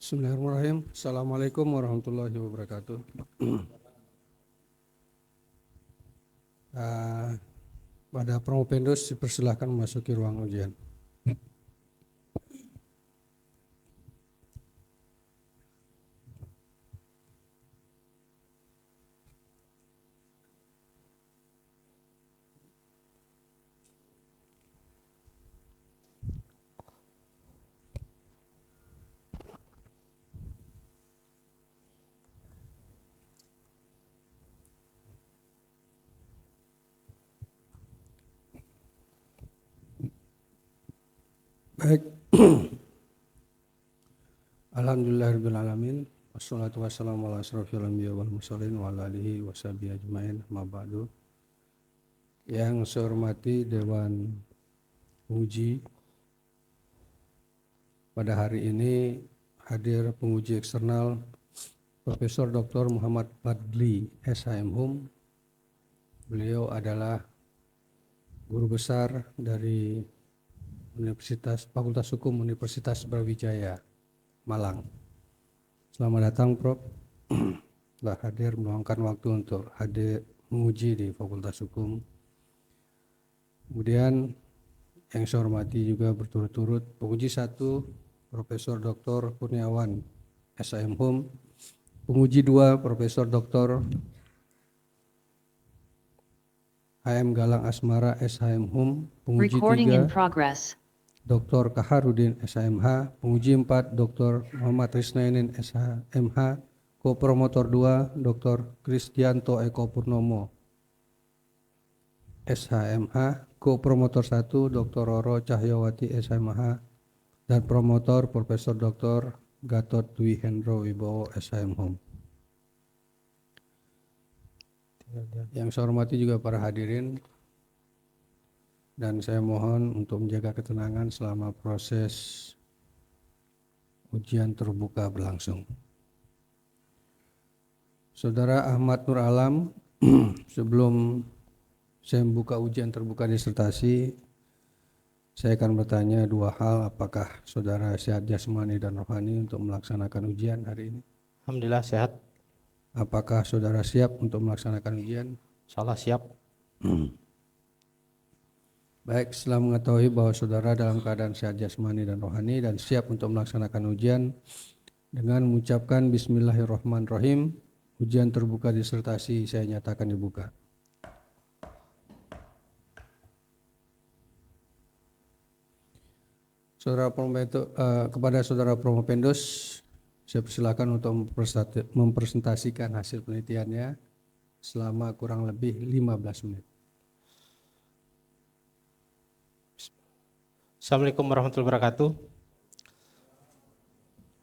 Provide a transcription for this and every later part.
Bismillahirrahmanirrahim. Assalamualaikum warahmatullahi wabarakatuh. Pada Promopendos dipersilahkan memasuki ruang ujian. Baik. Alhamdulillahirrahmanirrahim. Wassalatu wassalamu ala asrofil anbiya wal mursalin wa ala alihi wa sahbihi ajmain. Amma ba'du. Yang saya hormati Dewan Penguji, pada hari ini hadir penguji eksternal Profesor Dr. Muhammad Fadli SHM. Beliau adalah guru besar dari Fakultas Hukum Universitas Brawijaya Malang. Selamat datang, Prof. Telah hadir meluangkan waktu untuk hadir menguji di Fakultas Hukum. Kemudian yang saya hormati juga berturut-turut penguji 1 Profesor Dr. Kurniawan SHM. Penguji 2 Profesor Dr. HM Galang Asmara SHM. Penguji 3 Dr. Kaharudin SHMH. Penguji 4 Dr. Muhammad Risnainin SHMH. Kopromotor 2 Dr. Kristianto Eko Purnomo SHMH. Kopromotor 1 Dr. Roro Cahyawati SHMH. Dan promotor Profesor Dr. Gatot Dwi Hendro Wibowo SHM. Yang saya hormati juga para hadirin, dan saya mohon untuk menjaga ketenangan selama proses ujian terbuka berlangsung. Saudara Ahmad Nur Alam, sebelum saya membuka ujian terbuka disertasi, saya akan bertanya 2 hal. Apakah saudara sehat jasmani dan rohani untuk melaksanakan ujian hari ini? Alhamdulillah sehat. Apakah saudara siap untuk melaksanakan ujian? Insyaallah siap. Baik, setelah mengetahui bahwa saudara dalam keadaan sehat jasmani dan rohani dan siap untuk melaksanakan ujian, dengan mengucapkan Bismillahirrahmanirrahim, ujian terbuka disertasi saya nyatakan dibuka. Kepada saudara Promopendos, saya persilakan untuk mempresentasikan hasil penelitiannya selama kurang lebih 15 menit. Assalamualaikum warahmatullahi wabarakatuh.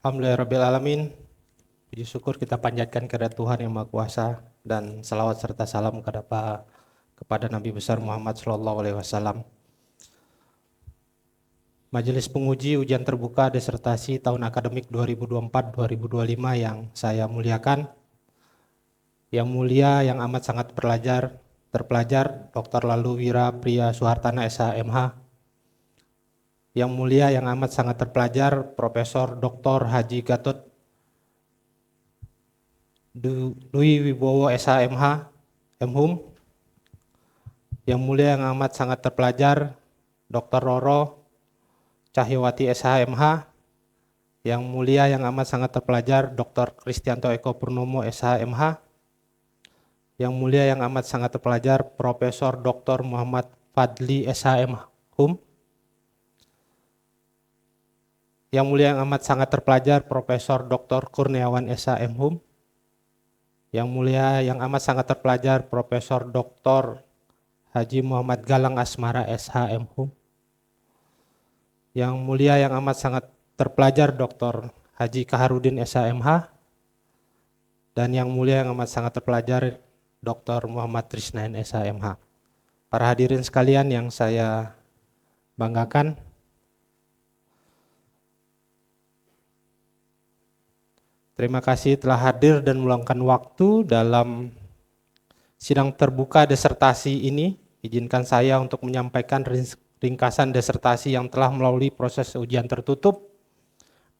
Alhamdulillahirrabbilalamin. Puji syukur kita panjatkan kepada Tuhan Yang Maha Kuasa, dan salawat serta salam kepada Nabi besar Muhammad SAW. Majelis penguji ujian terbuka disertasi tahun akademik 2024-2025 yang saya muliakan, yang mulia yang amat sangat terpelajar Dr. Lalu Wira Priya Suhartana SHMH, yang mulia yang amat sangat terpelajar Profesor Dr. Haji Gatot Dwi Wibowo SHMH MHum, yang mulia yang amat sangat terpelajar Dr. Roro Cahyawati SHMH, yang mulia yang amat sangat terpelajar Dr. Kristianto Eko Purnomo SHMH, yang mulia yang amat sangat terpelajar Profesor Dr. Muhammad Fadli SHM Hum, yang mulia yang amat sangat terpelajar Profesor Dr. Kurniawan SHM Hum, yang mulia yang amat sangat terpelajar Profesor Dr. Haji Muhammad Galang Asmara SHM Hum, yang mulia yang amat sangat terpelajar Dr. Haji Kaharudin SHMH, dan yang mulia yang amat sangat terpelajar Dr. Muhammad Risnain SHMH. Para hadirin sekalian yang saya banggakan, terima kasih telah hadir dan meluangkan waktu dalam sidang terbuka disertasi ini. Izinkan saya untuk menyampaikan ringkasan disertasi yang telah melalui proses ujian tertutup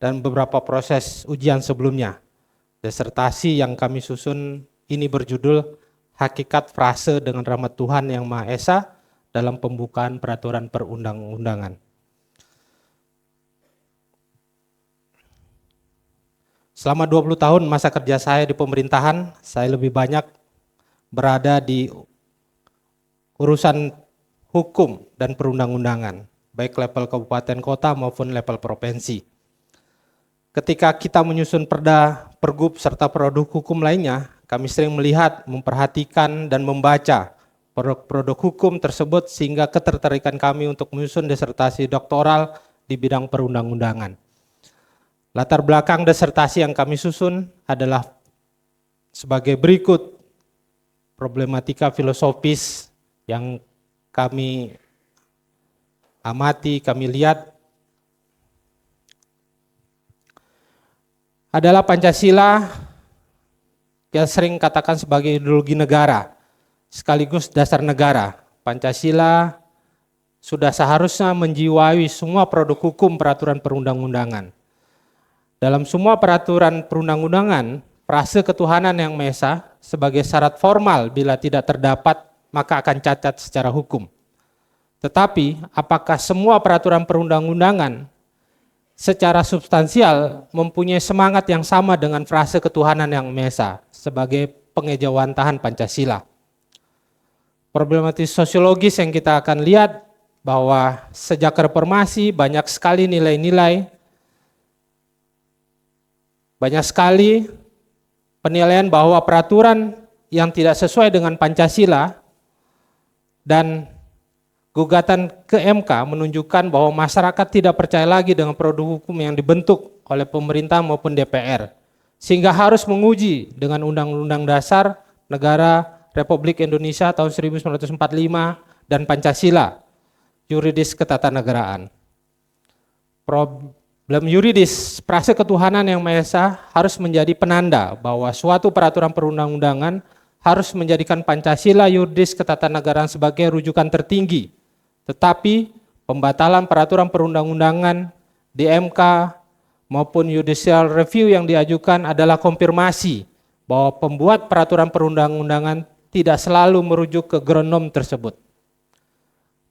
dan beberapa proses ujian sebelumnya. Disertasi yang kami susun ini berjudul Hakikat Frase dengan Rahmat Tuhan Yang Maha Esa dalam Pembukaan Peraturan Perundang-undangan. Selama 20 tahun masa kerja saya di pemerintahan, saya lebih banyak berada di urusan hukum dan perundang-undangan, baik level kabupaten kota maupun level provinsi. Ketika kita menyusun perda, pergub, serta produk hukum lainnya, kami sering melihat, memperhatikan, dan membaca produk-produk hukum tersebut sehingga ketertarikan kami untuk menyusun disertasi doktoral di bidang perundang-undangan. Latar belakang disertasi yang kami susun adalah sebagai berikut: problematika filosofis yang kami amati, kami lihat adalah Pancasila yang sering katakan sebagai ideologi negara, sekaligus dasar negara. Pancasila sudah seharusnya menjiwai semua produk hukum peraturan perundang-undangan. Dalam semua peraturan perundang-undangan, frase ketuhanan yang Maha Esa sebagai syarat formal bila tidak terdapat maka akan cacat secara hukum. Tetapi apakah semua peraturan perundang-undangan secara substansial mempunyai semangat yang sama dengan frase ketuhanan yang Maha Esa sebagai pengejawantahan Pancasila? Problematis sosiologis yang kita akan lihat bahwa sejak reformasi banyak sekali nilai-nilai, banyak sekali penilaian bahwa peraturan yang tidak sesuai dengan Pancasila dan gugatan ke MK menunjukkan bahwa masyarakat tidak percaya lagi dengan produk hukum yang dibentuk oleh pemerintah maupun DPR, sehingga harus menguji dengan Undang-Undang Dasar Negara Republik Indonesia tahun 1945 dan Pancasila, yuridis ketatanegaraan. Problem yuridis frase ketuhanan yang Maha Esa harus menjadi penanda bahwa suatu peraturan perundang-undangan harus menjadikan Pancasila yuridis ketatanegaraan sebagai rujukan tertinggi. Tetapi pembatalan peraturan perundang-undangan di MK maupun judicial review yang diajukan adalah konfirmasi bahwa pembuat peraturan perundang-undangan tidak selalu merujuk ke ground norm tersebut.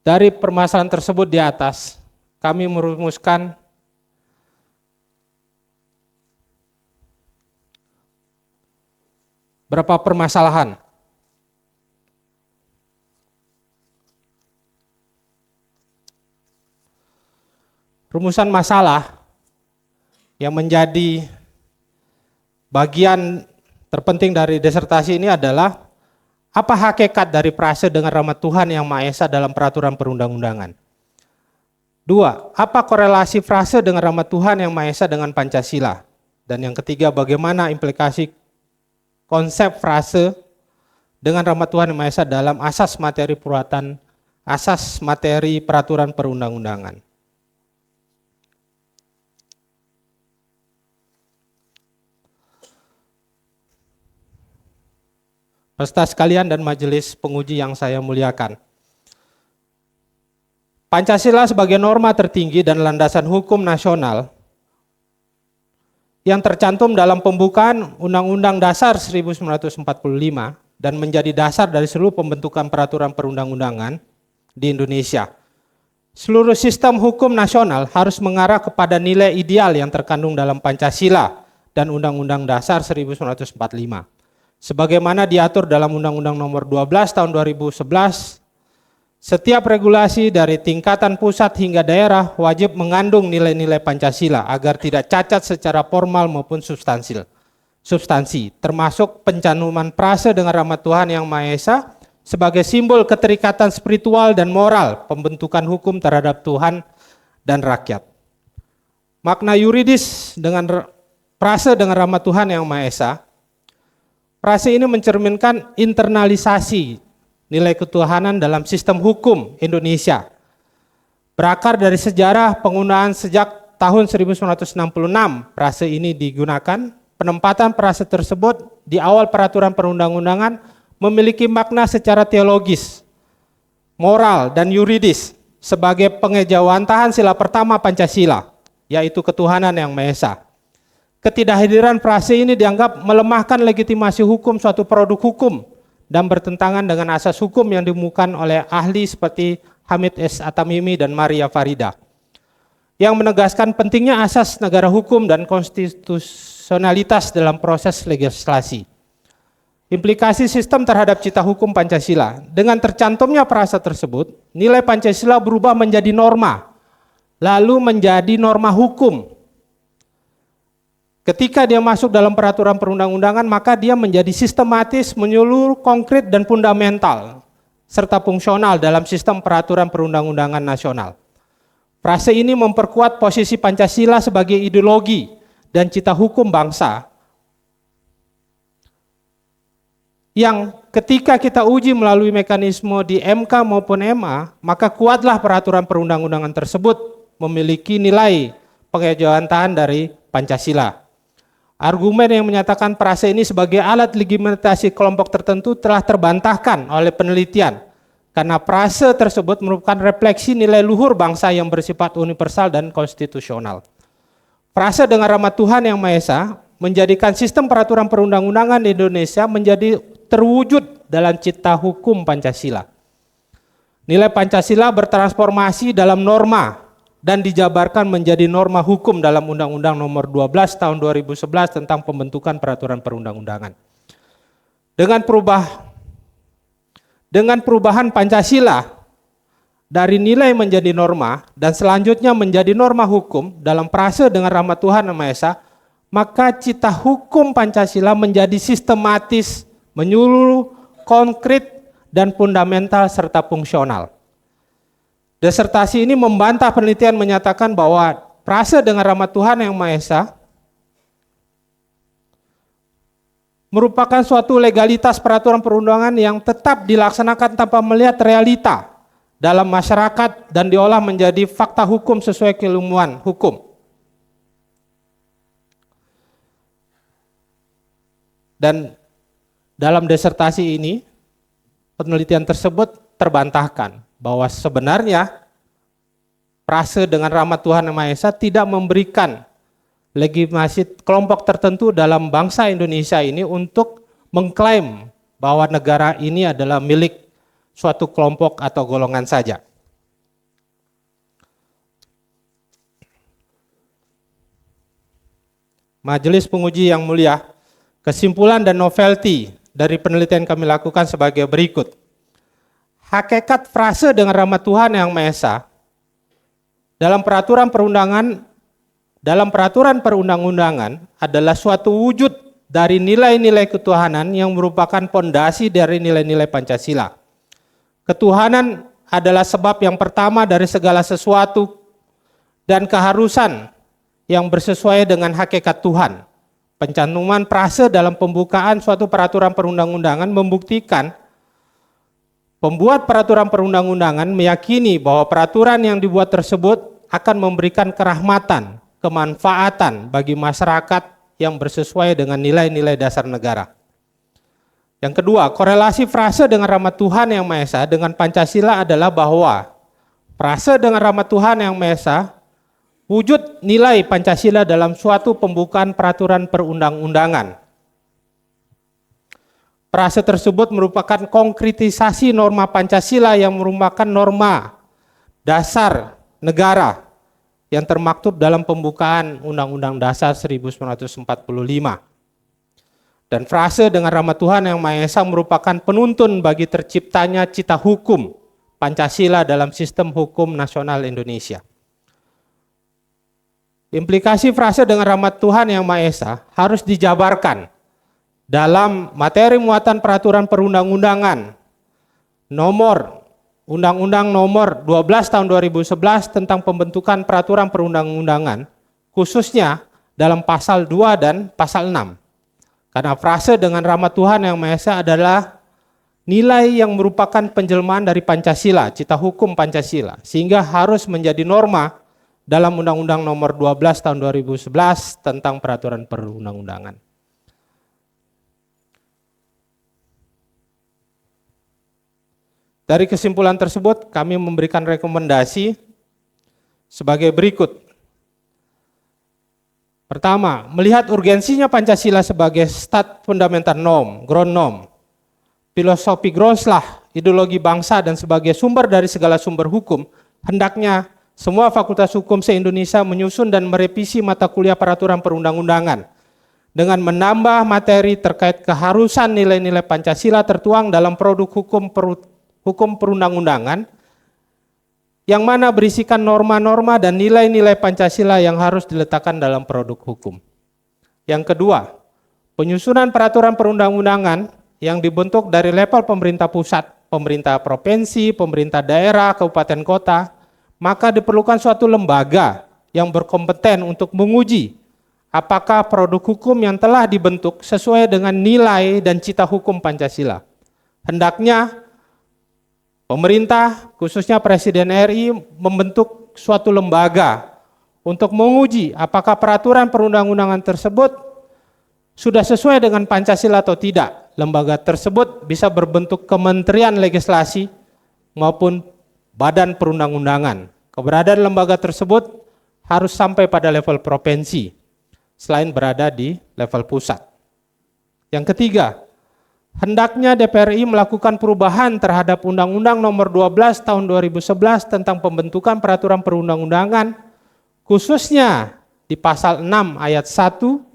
Dari permasalahan tersebut di atas, kami merumuskan beberapa permasalahan. Rumusan masalah yang menjadi bagian terpenting dari disertasi ini adalah apa hakikat dari frase dengan rahmat Tuhan yang Maha Esa dalam peraturan perundang-undangan. 2. Apa korelasi frase dengan rahmat Tuhan yang Maha Esa dengan Pancasila? Dan yang ketiga, bagaimana implikasi konsep frase dengan rahmat Tuhan yang Maha Esa dalam asas materi peraturan perundang-undangan. Peserta sekalian dan majelis penguji yang saya muliakan. Pancasila sebagai norma tertinggi dan landasan hukum nasional yang tercantum dalam pembukaan Undang-Undang Dasar 1945 dan menjadi dasar dari seluruh pembentukan peraturan perundang-undangan di Indonesia. Seluruh sistem hukum nasional harus mengarah kepada nilai ideal yang terkandung dalam Pancasila dan Undang-Undang Dasar 1945. Sebagaimana diatur dalam Undang-Undang Nomor 12 Tahun 2011, setiap regulasi dari tingkatan pusat hingga daerah wajib mengandung nilai-nilai Pancasila agar tidak cacat secara formal maupun substansi, termasuk pencantuman frase dengan rahmat Tuhan yang Maha Esa sebagai simbol keterikatan spiritual dan moral pembentukan hukum terhadap Tuhan dan rakyat. Makna yuridis dengan frase dengan rahmat Tuhan yang Maha Esa. Frase ini mencerminkan internalisasi nilai ketuhanan dalam sistem hukum Indonesia. Berakar dari sejarah penggunaan sejak tahun 1966 frase ini digunakan. Penempatan frase tersebut di awal peraturan perundang-undangan memiliki makna secara teologis, moral, dan yuridis sebagai pengejawantahan sila pertama Pancasila. yaitu ketuhanan yang Maha Esa. Ketidakhadiran frase ini dianggap melemahkan legitimasi hukum suatu produk hukum dan bertentangan dengan asas hukum yang dimukan oleh ahli seperti Hamid S. Atamimi dan Maria Farida, yang menegaskan pentingnya asas negara hukum dan konstitusionalitas dalam proses legislasi. Implikasi sistem terhadap cita hukum Pancasila. Dengan tercantumnya frasa tersebut, nilai Pancasila berubah menjadi norma, lalu menjadi norma hukum. Ketika dia masuk dalam peraturan perundang-undangan, maka dia menjadi sistematis, menyeluruh, konkret, dan fundamental, serta fungsional dalam sistem peraturan perundang-undangan nasional. Frase ini memperkuat posisi Pancasila sebagai ideologi dan cita hukum bangsa, yang ketika kita uji melalui mekanisme di MK maupun MA, maka kuatlah peraturan perundang-undangan tersebut memiliki nilai pengejawantahan dari Pancasila. Argumen yang menyatakan frase ini sebagai alat legitimasi kelompok tertentu telah terbantahkan oleh penelitian, karena frase tersebut merupakan refleksi nilai luhur bangsa yang bersifat universal dan konstitusional. Frase dengan rahmat Tuhan yang Maha Esa menjadikan sistem peraturan perundang-undangan di Indonesia menjadi terwujud dalam cita hukum Pancasila. Nilai Pancasila bertransformasi dalam norma dan dijabarkan menjadi norma hukum dalam Undang-Undang Nomor 12 Tahun 2011 tentang pembentukan peraturan perundang-undangan. Dengan perubahan Pancasila dari nilai menjadi norma dan selanjutnya menjadi norma hukum dalam frase dengan rahmat Tuhan yang Maha Esa, maka cita hukum Pancasila menjadi sistematis, menyeluruh, konkret, dan fundamental serta fungsional. Disertasi ini membantah penelitian menyatakan bahwa frase dengan rahmat Tuhan yang Maha Esa merupakan suatu legalitas peraturan perundangan yang tetap dilaksanakan tanpa melihat realita dalam masyarakat dan diolah menjadi fakta hukum sesuai keilmuan hukum. Dan dalam disertasi ini, penelitian tersebut terbantahkan bahwa sebenarnya frase dengan rahmat Tuhan yang Maha Esa tidak memberikan legitimasi kelompok tertentu dalam bangsa Indonesia ini untuk mengklaim bahwa negara ini adalah milik suatu kelompok atau golongan saja. Majelis penguji yang mulia, kesimpulan dan novelty dari penelitian kami lakukan sebagai berikut. Hakikat frase dengan rahmat Tuhan yang Maha Esa dalam peraturan perundang-undangan adalah suatu wujud dari nilai-nilai ketuhanan yang merupakan pondasi dari nilai-nilai Pancasila. Ketuhanan adalah sebab yang pertama dari segala sesuatu dan keharusan yang bersesuaian dengan hakikat Tuhan. Pencantuman frase dalam pembukaan suatu peraturan perundang-undangan membuktikan pembuat peraturan perundang-undangan meyakini bahwa peraturan yang dibuat tersebut akan memberikan kerahmatan, kemanfaatan bagi masyarakat yang bersesuai dengan nilai-nilai dasar negara. Yang kedua, korelasi frase dengan rahmat Tuhan yang Maha Esa dengan Pancasila adalah bahwa frase dengan rahmat Tuhan yang Maha Esa wujud nilai Pancasila dalam suatu pembukaan peraturan perundang-undangan. Frase tersebut merupakan konkretisasi norma Pancasila yang merupakan norma dasar negara yang termaktub dalam pembukaan Undang-Undang Dasar 1945. Dan frase dengan rahmat Tuhan yang Maha Esa merupakan penuntun bagi terciptanya cita hukum Pancasila dalam sistem hukum nasional Indonesia. Implikasi frase dengan rahmat Tuhan yang Maha Esa harus dijabarkan dalam materi muatan peraturan perundang-undangan nomor Undang-Undang Nomor 12 Tahun 2011 tentang pembentukan peraturan perundang-undangan, khususnya dalam pasal 2 dan pasal 6. Karena frase dengan rahmat Tuhan yang Maha Esa adalah nilai yang merupakan penjelmaan dari Pancasila, cita hukum Pancasila, sehingga harus menjadi norma dalam Undang-Undang Nomor 12 Tahun 2011 tentang peraturan perundang-undangan. Dari kesimpulan tersebut, kami memberikan rekomendasi sebagai berikut. Pertama, melihat urgensinya Pancasila sebagai stat fundamental norm, ground norm, filosofi groundslash, ideologi bangsa dan sebagai sumber dari segala sumber hukum, hendaknya semua fakultas hukum se-Indonesia menyusun dan merevisi mata kuliah peraturan perundang-undangan dengan menambah materi terkait keharusan nilai-nilai Pancasila tertuang dalam produk hukum perundang-undangan yang mana berisikan norma-norma dan nilai-nilai Pancasila yang harus diletakkan dalam produk hukum. Yang kedua, penyusunan peraturan perundang-undangan yang dibentuk dari level pemerintah pusat, pemerintah provinsi, pemerintah daerah, kabupaten kota, maka diperlukan suatu lembaga yang berkompeten untuk menguji apakah produk hukum yang telah dibentuk sesuai dengan nilai dan cita hukum Pancasila. Hendaknya pemerintah, khususnya Presiden RI, membentuk suatu lembaga untuk menguji apakah peraturan perundang-undangan tersebut sudah sesuai dengan Pancasila atau tidak. Lembaga tersebut bisa berbentuk Kementerian Legislasi maupun Badan Perundang-undangan. Keberadaan lembaga tersebut harus sampai pada level provinsi, selain berada di level pusat. Yang ketiga, hendaknya DPR RI melakukan perubahan terhadap Undang-Undang Nomor 12 Tahun 2011 tentang pembentukan peraturan perundang-undangan, khususnya di pasal 6 ayat 1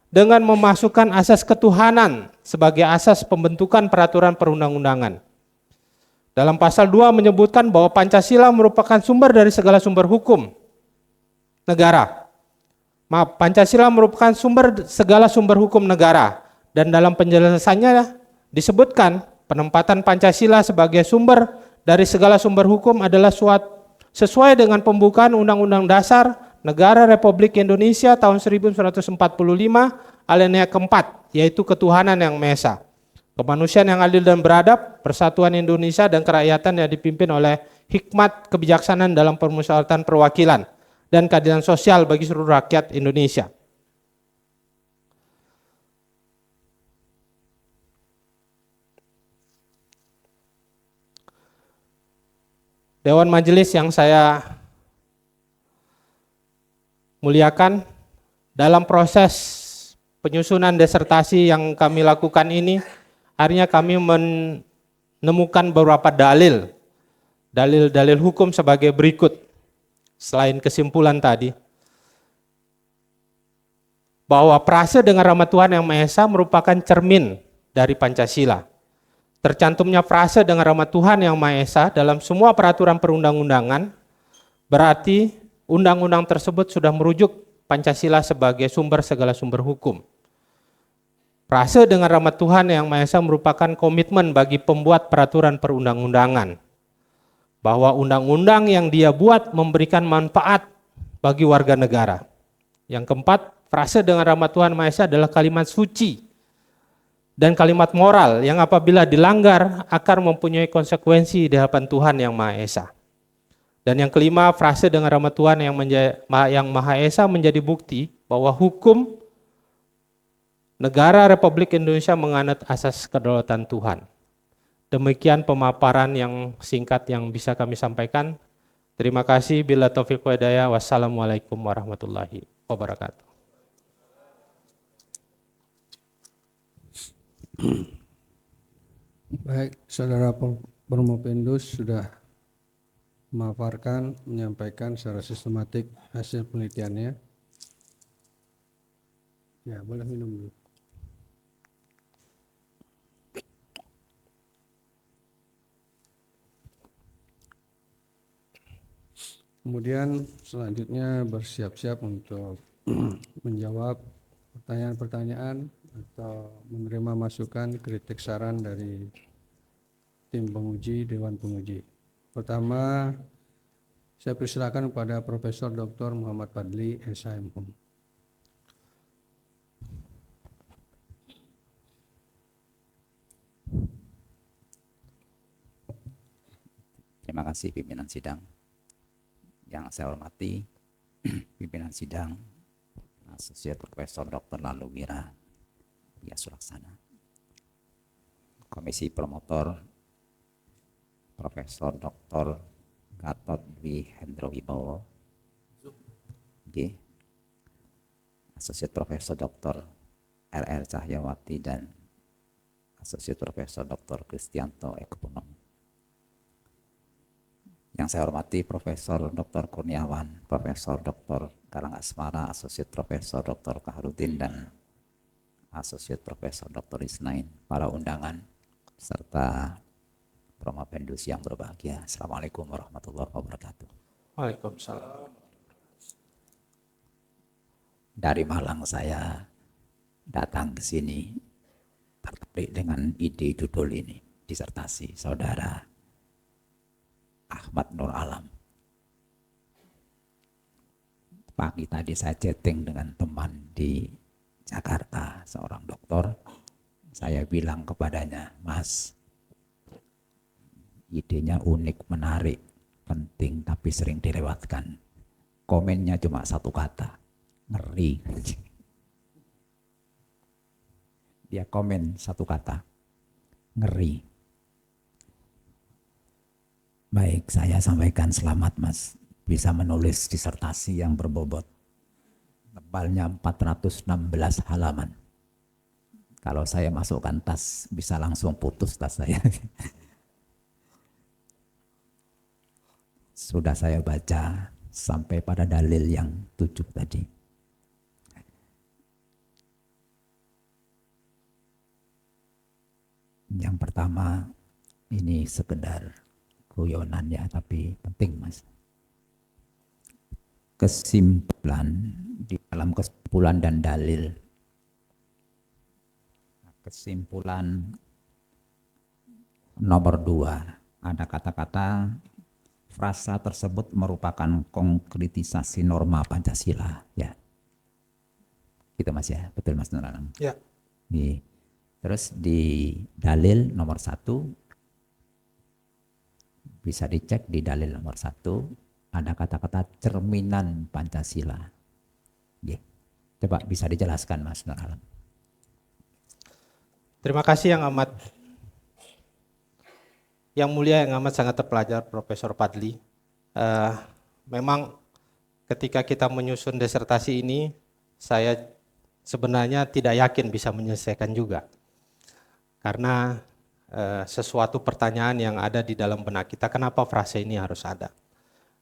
dengan memasukkan asas ketuhanan sebagai asas pembentukan peraturan perundang-undangan. Dalam pasal 2 menyebutkan bahwa Pancasila merupakan sumber dari segala sumber hukum negara. Pancasila merupakan segala sumber hukum negara, dan dalam penjelasannya disebutkan penempatan Pancasila sebagai sumber dari segala sumber hukum adalah sesuai dengan pembukaan Undang-Undang Dasar Negara Republik Indonesia tahun 1945 alinea keempat, yaitu ketuhanan yang Maha Esa, kemanusiaan yang adil dan beradab, persatuan Indonesia dan kerakyatan yang dipimpin oleh hikmat kebijaksanaan dalam permusyawaratan perwakilan dan keadilan sosial bagi seluruh rakyat Indonesia. Dewan Majelis yang saya muliakan, dalam proses penyusunan disertasi yang kami lakukan ini, akhirnya kami menemukan beberapa dalil hukum sebagai berikut. Selain kesimpulan tadi, bahwa frase dengan rahmat Tuhan yang Maha Esa merupakan cermin dari Pancasila. Tercantumnya frase dengan rahmat Tuhan yang Maha Esa dalam semua peraturan perundang-undangan berarti undang-undang tersebut sudah merujuk Pancasila sebagai sumber segala sumber hukum. Frase dengan rahmat Tuhan yang Maha Esa merupakan komitmen bagi pembuat peraturan perundang-undangan bahwa undang-undang yang dia buat memberikan manfaat bagi warga negara. Yang keempat, frase dengan rahmat Tuhan Maha Esa adalah kalimat suci dan kalimat moral yang apabila dilanggar akan mempunyai konsekuensi di hadapan Tuhan yang Maha Esa. Dan yang kelima, frase dengan rahmat Tuhan yang Maha Esa menjadi bukti bahwa hukum negara Republik Indonesia menganut asas kedaulatan Tuhan. Demikian pemaparan yang singkat yang bisa kami sampaikan. Terima kasih. Bila taufiq wa hidayah. Wassalamualaikum warahmatullahi wabarakatuh. Baik, Saudara Permopendus sudah memaparkan, menyampaikan secara sistematik hasil penelitiannya. Ya, boleh minum dulu. Kemudian selanjutnya bersiap-siap untuk menjawab pertanyaan-pertanyaan atau menerima masukan, kritik, saran dari tim penguji, Dewan Penguji. Pertama, saya persilakan kepada Profesor Dr. Muhammad Fadli, SHM. Terima kasih pimpinan sidang. Yang saya hormati pimpinan sidang Asosiat Profesor Dr. Laluwira Dia Sulaksana, Komisi Promotor Profesor Dr. Gatot Dwi Hendro Wibowo, Asosiat Profesor Dr. R.R. Cahyawati dan Asosiat Profesor Dr. Kristianto Ekonom. Yang saya hormati Profesor Dr. Kurniawan, Profesor Dr. Karangasmara, Asosiat Profesor Dr. Kaharudin dan Asosiat Profesor Dr. Isnain, para undangan serta Promapendus yang berbahagia. Assalamualaikum warahmatullahi wabarakatuh. Waalaikumsalam. Dari Malang saya datang ke sini tertarik dengan ide judul ini, disertasi saudara Ahmad Nur Alam. Pagi tadi saya chatting dengan teman di Jakarta, seorang dokter. Saya bilang kepadanya, Mas, idenya unik, menarik, penting, tapi sering dilewatkan. Komennya cuma satu kata, ngeri. Dia komen satu kata, ngeri. Baik, saya sampaikan selamat Mas, bisa menulis disertasi yang berbobot. Tebalnya 416 halaman. Kalau saya masukkan tas, bisa langsung putus tas saya. Sudah saya baca sampai pada dalil yang 7 tadi. Yang pertama, ini sekedar guyonan ya, tapi penting Mas. Kesimpulan, di dalam kesimpulan dan dalil. Kesimpulan nomor 2, ada kata-kata frasa tersebut merupakan konkretisasi norma Pancasila, ya. Gitu Mas ya, betul Mas Nur Alam? Ya. Terus di dalil nomor 1, bisa dicek di dalil nomor 1, ada kata-kata cerminan Pancasila. Coba bisa dijelaskan Mas Nur Alam. Terima kasih yang mulia, yang amat sangat terpelajar Profesor Fadli. Memang ketika kita menyusun disertasi ini, saya sebenarnya tidak yakin bisa menyelesaikan juga. Karena sesuatu pertanyaan yang ada di dalam benak kita, kenapa frase ini harus ada?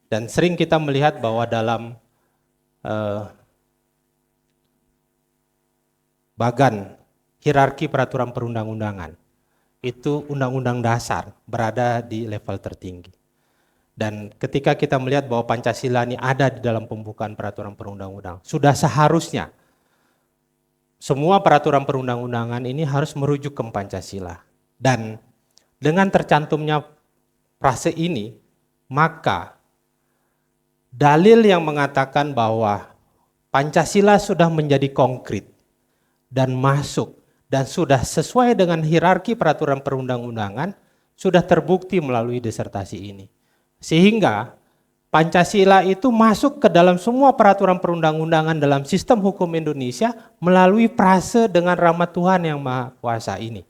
Dan sering kita melihat bahwa dalam bagan hierarki peraturan perundang-undangan, itu undang-undang dasar berada di level tertinggi. Dan ketika kita melihat bahwa Pancasila ini ada di dalam pembukaan peraturan perundang-undangan, sudah seharusnya semua peraturan perundang-undangan ini harus merujuk ke Pancasila. Dan dengan tercantumnya frase ini, maka dalil yang mengatakan bahwa Pancasila sudah menjadi konkret dan masuk dan sudah sesuai dengan hierarki peraturan perundang-undangan sudah terbukti melalui disertasi ini. Sehingga Pancasila itu masuk ke dalam semua peraturan perundang-undangan dalam sistem hukum Indonesia melalui frase dengan rahmat Tuhan yang Maha Kuasa ini.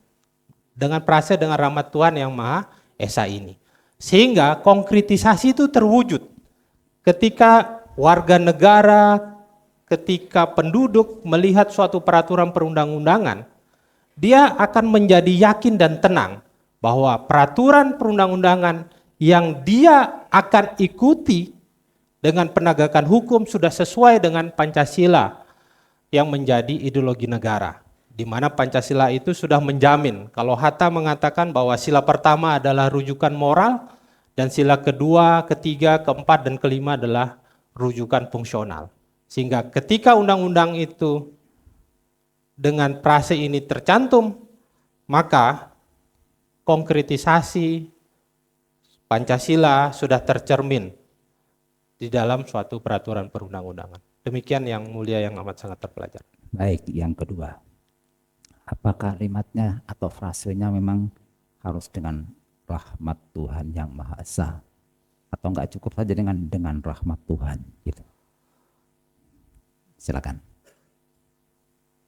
Dengan frase dengan rahmat Tuhan yang Maha Esa ini. Sehingga konkretisasi itu terwujud ketika warga negara, ketika penduduk melihat suatu peraturan perundang-undangan, dia akan menjadi yakin dan tenang bahwa peraturan perundang-undangan yang dia akan ikuti dengan penegakan hukum sudah sesuai dengan Pancasila yang menjadi ideologi negara. Di mana Pancasila itu sudah menjamin, kalau Hatta mengatakan bahwa sila pertama adalah rujukan moral, dan sila kedua, ketiga, keempat, dan kelima adalah rujukan fungsional. Sehingga ketika undang-undang itu dengan frase ini tercantum, maka konkretisasi Pancasila sudah tercermin di dalam suatu peraturan perundang-undangan. Demikian yang mulia yang amat sangat terpelajar. Baik, yang kedua, apakah kalimatnya atau frasenya memang harus dengan rahmat Tuhan yang Maha Esa, atau enggak cukup saja dengan rahmat Tuhan gitu? Silakan.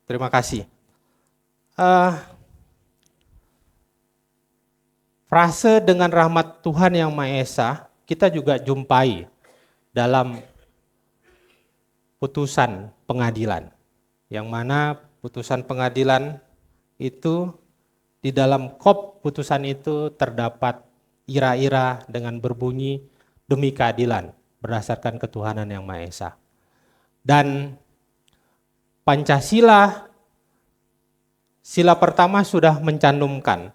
Terima kasih. Frase dengan rahmat Tuhan yang Maha Esa kita juga jumpai dalam putusan pengadilan. yang mana putusan pengadilan itu di dalam kop putusan itu terdapat ira-ira dengan berbunyi demi keadilan berdasarkan ketuhanan yang Maha Esa. Dan Pancasila, sila pertama sudah mencantumkan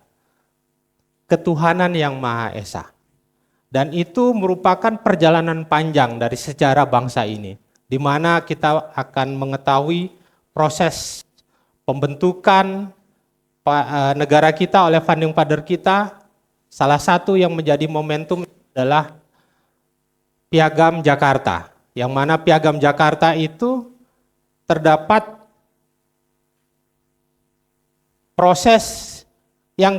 ketuhanan yang Maha Esa. Dan itu merupakan perjalanan panjang dari sejarah bangsa ini, di mana kita akan mengetahui proses pembentukan negara kita oleh founding father kita. Salah satu yang menjadi momentum adalah Piagam Jakarta, yang mana Piagam Jakarta itu terdapat proses yang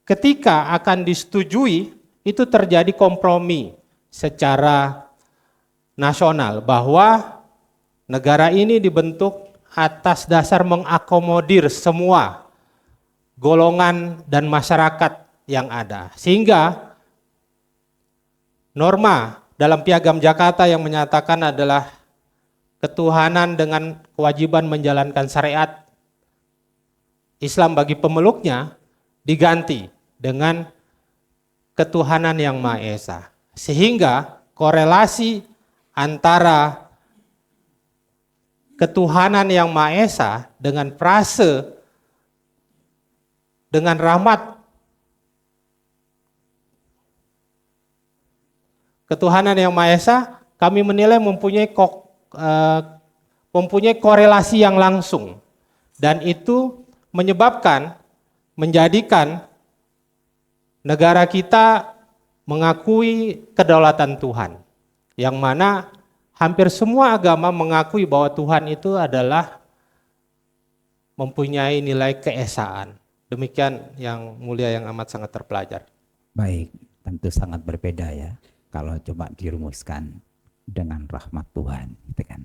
ketika akan disetujui itu terjadi kompromi secara nasional bahwa negara ini dibentuk atas dasar mengakomodir semua golongan dan masyarakat yang ada. Sehingga norma dalam Piagam Jakarta yang menyatakan adalah ketuhanan dengan kewajiban menjalankan syariat Islam bagi pemeluknya diganti dengan ketuhanan yang Maha Esa. Sehingga korelasi antara ketuhanan yang Maha Esa dengan frase dengan rahmat ketuhanan yang Maha Esa, kami menilai mempunyai korelasi yang langsung. Dan itu menjadikan negara kita mengakui kedaulatan Tuhan, yang mana hampir semua agama mengakui bahwa Tuhan itu adalah mempunyai nilai keesaan. Demikian yang mulia yang amat sangat terpelajar. Baik, tentu sangat berbeda ya kalau coba dirumuskan dengan rahmat Tuhan, gitu kan.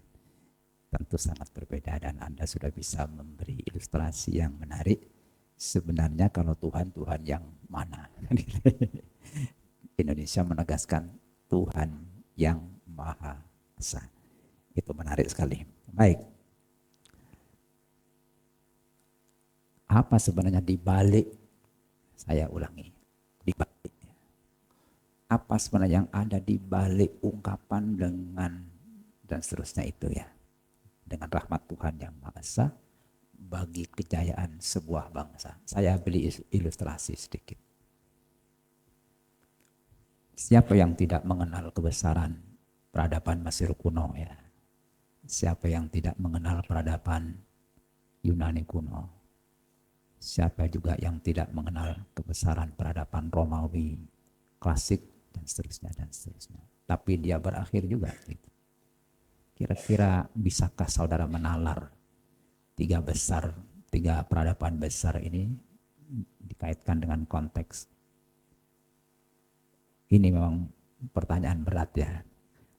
Tentu sangat berbeda, dan Anda sudah bisa memberi ilustrasi yang menarik. Sebenarnya kalau Tuhan yang mana? Indonesia menegaskan Tuhan yang Maha Esa. Itu menarik sekali. Baik. Apa sebenarnya dibalik? Saya ulangi. Dibalik. Apa sebenarnya yang ada di balik ungkapan dengan dan seterusnya itu ya. Dengan rahmat Tuhan yang Maha Esa bagi kejayaan sebuah bangsa. Saya beri ilustrasi sedikit. Siapa yang tidak mengenal kebesaran peradaban Mesir kuno ya? Siapa yang tidak mengenal peradaban Yunani kuno? Siapa juga yang tidak mengenal kebesaran peradaban Romawi klasik dan seterusnya dan seterusnya. Tapi dia berakhir juga gitu. Kira-kira bisakah saudara menalar tiga peradaban besar ini dikaitkan dengan konteks? Ini memang pertanyaan berat ya.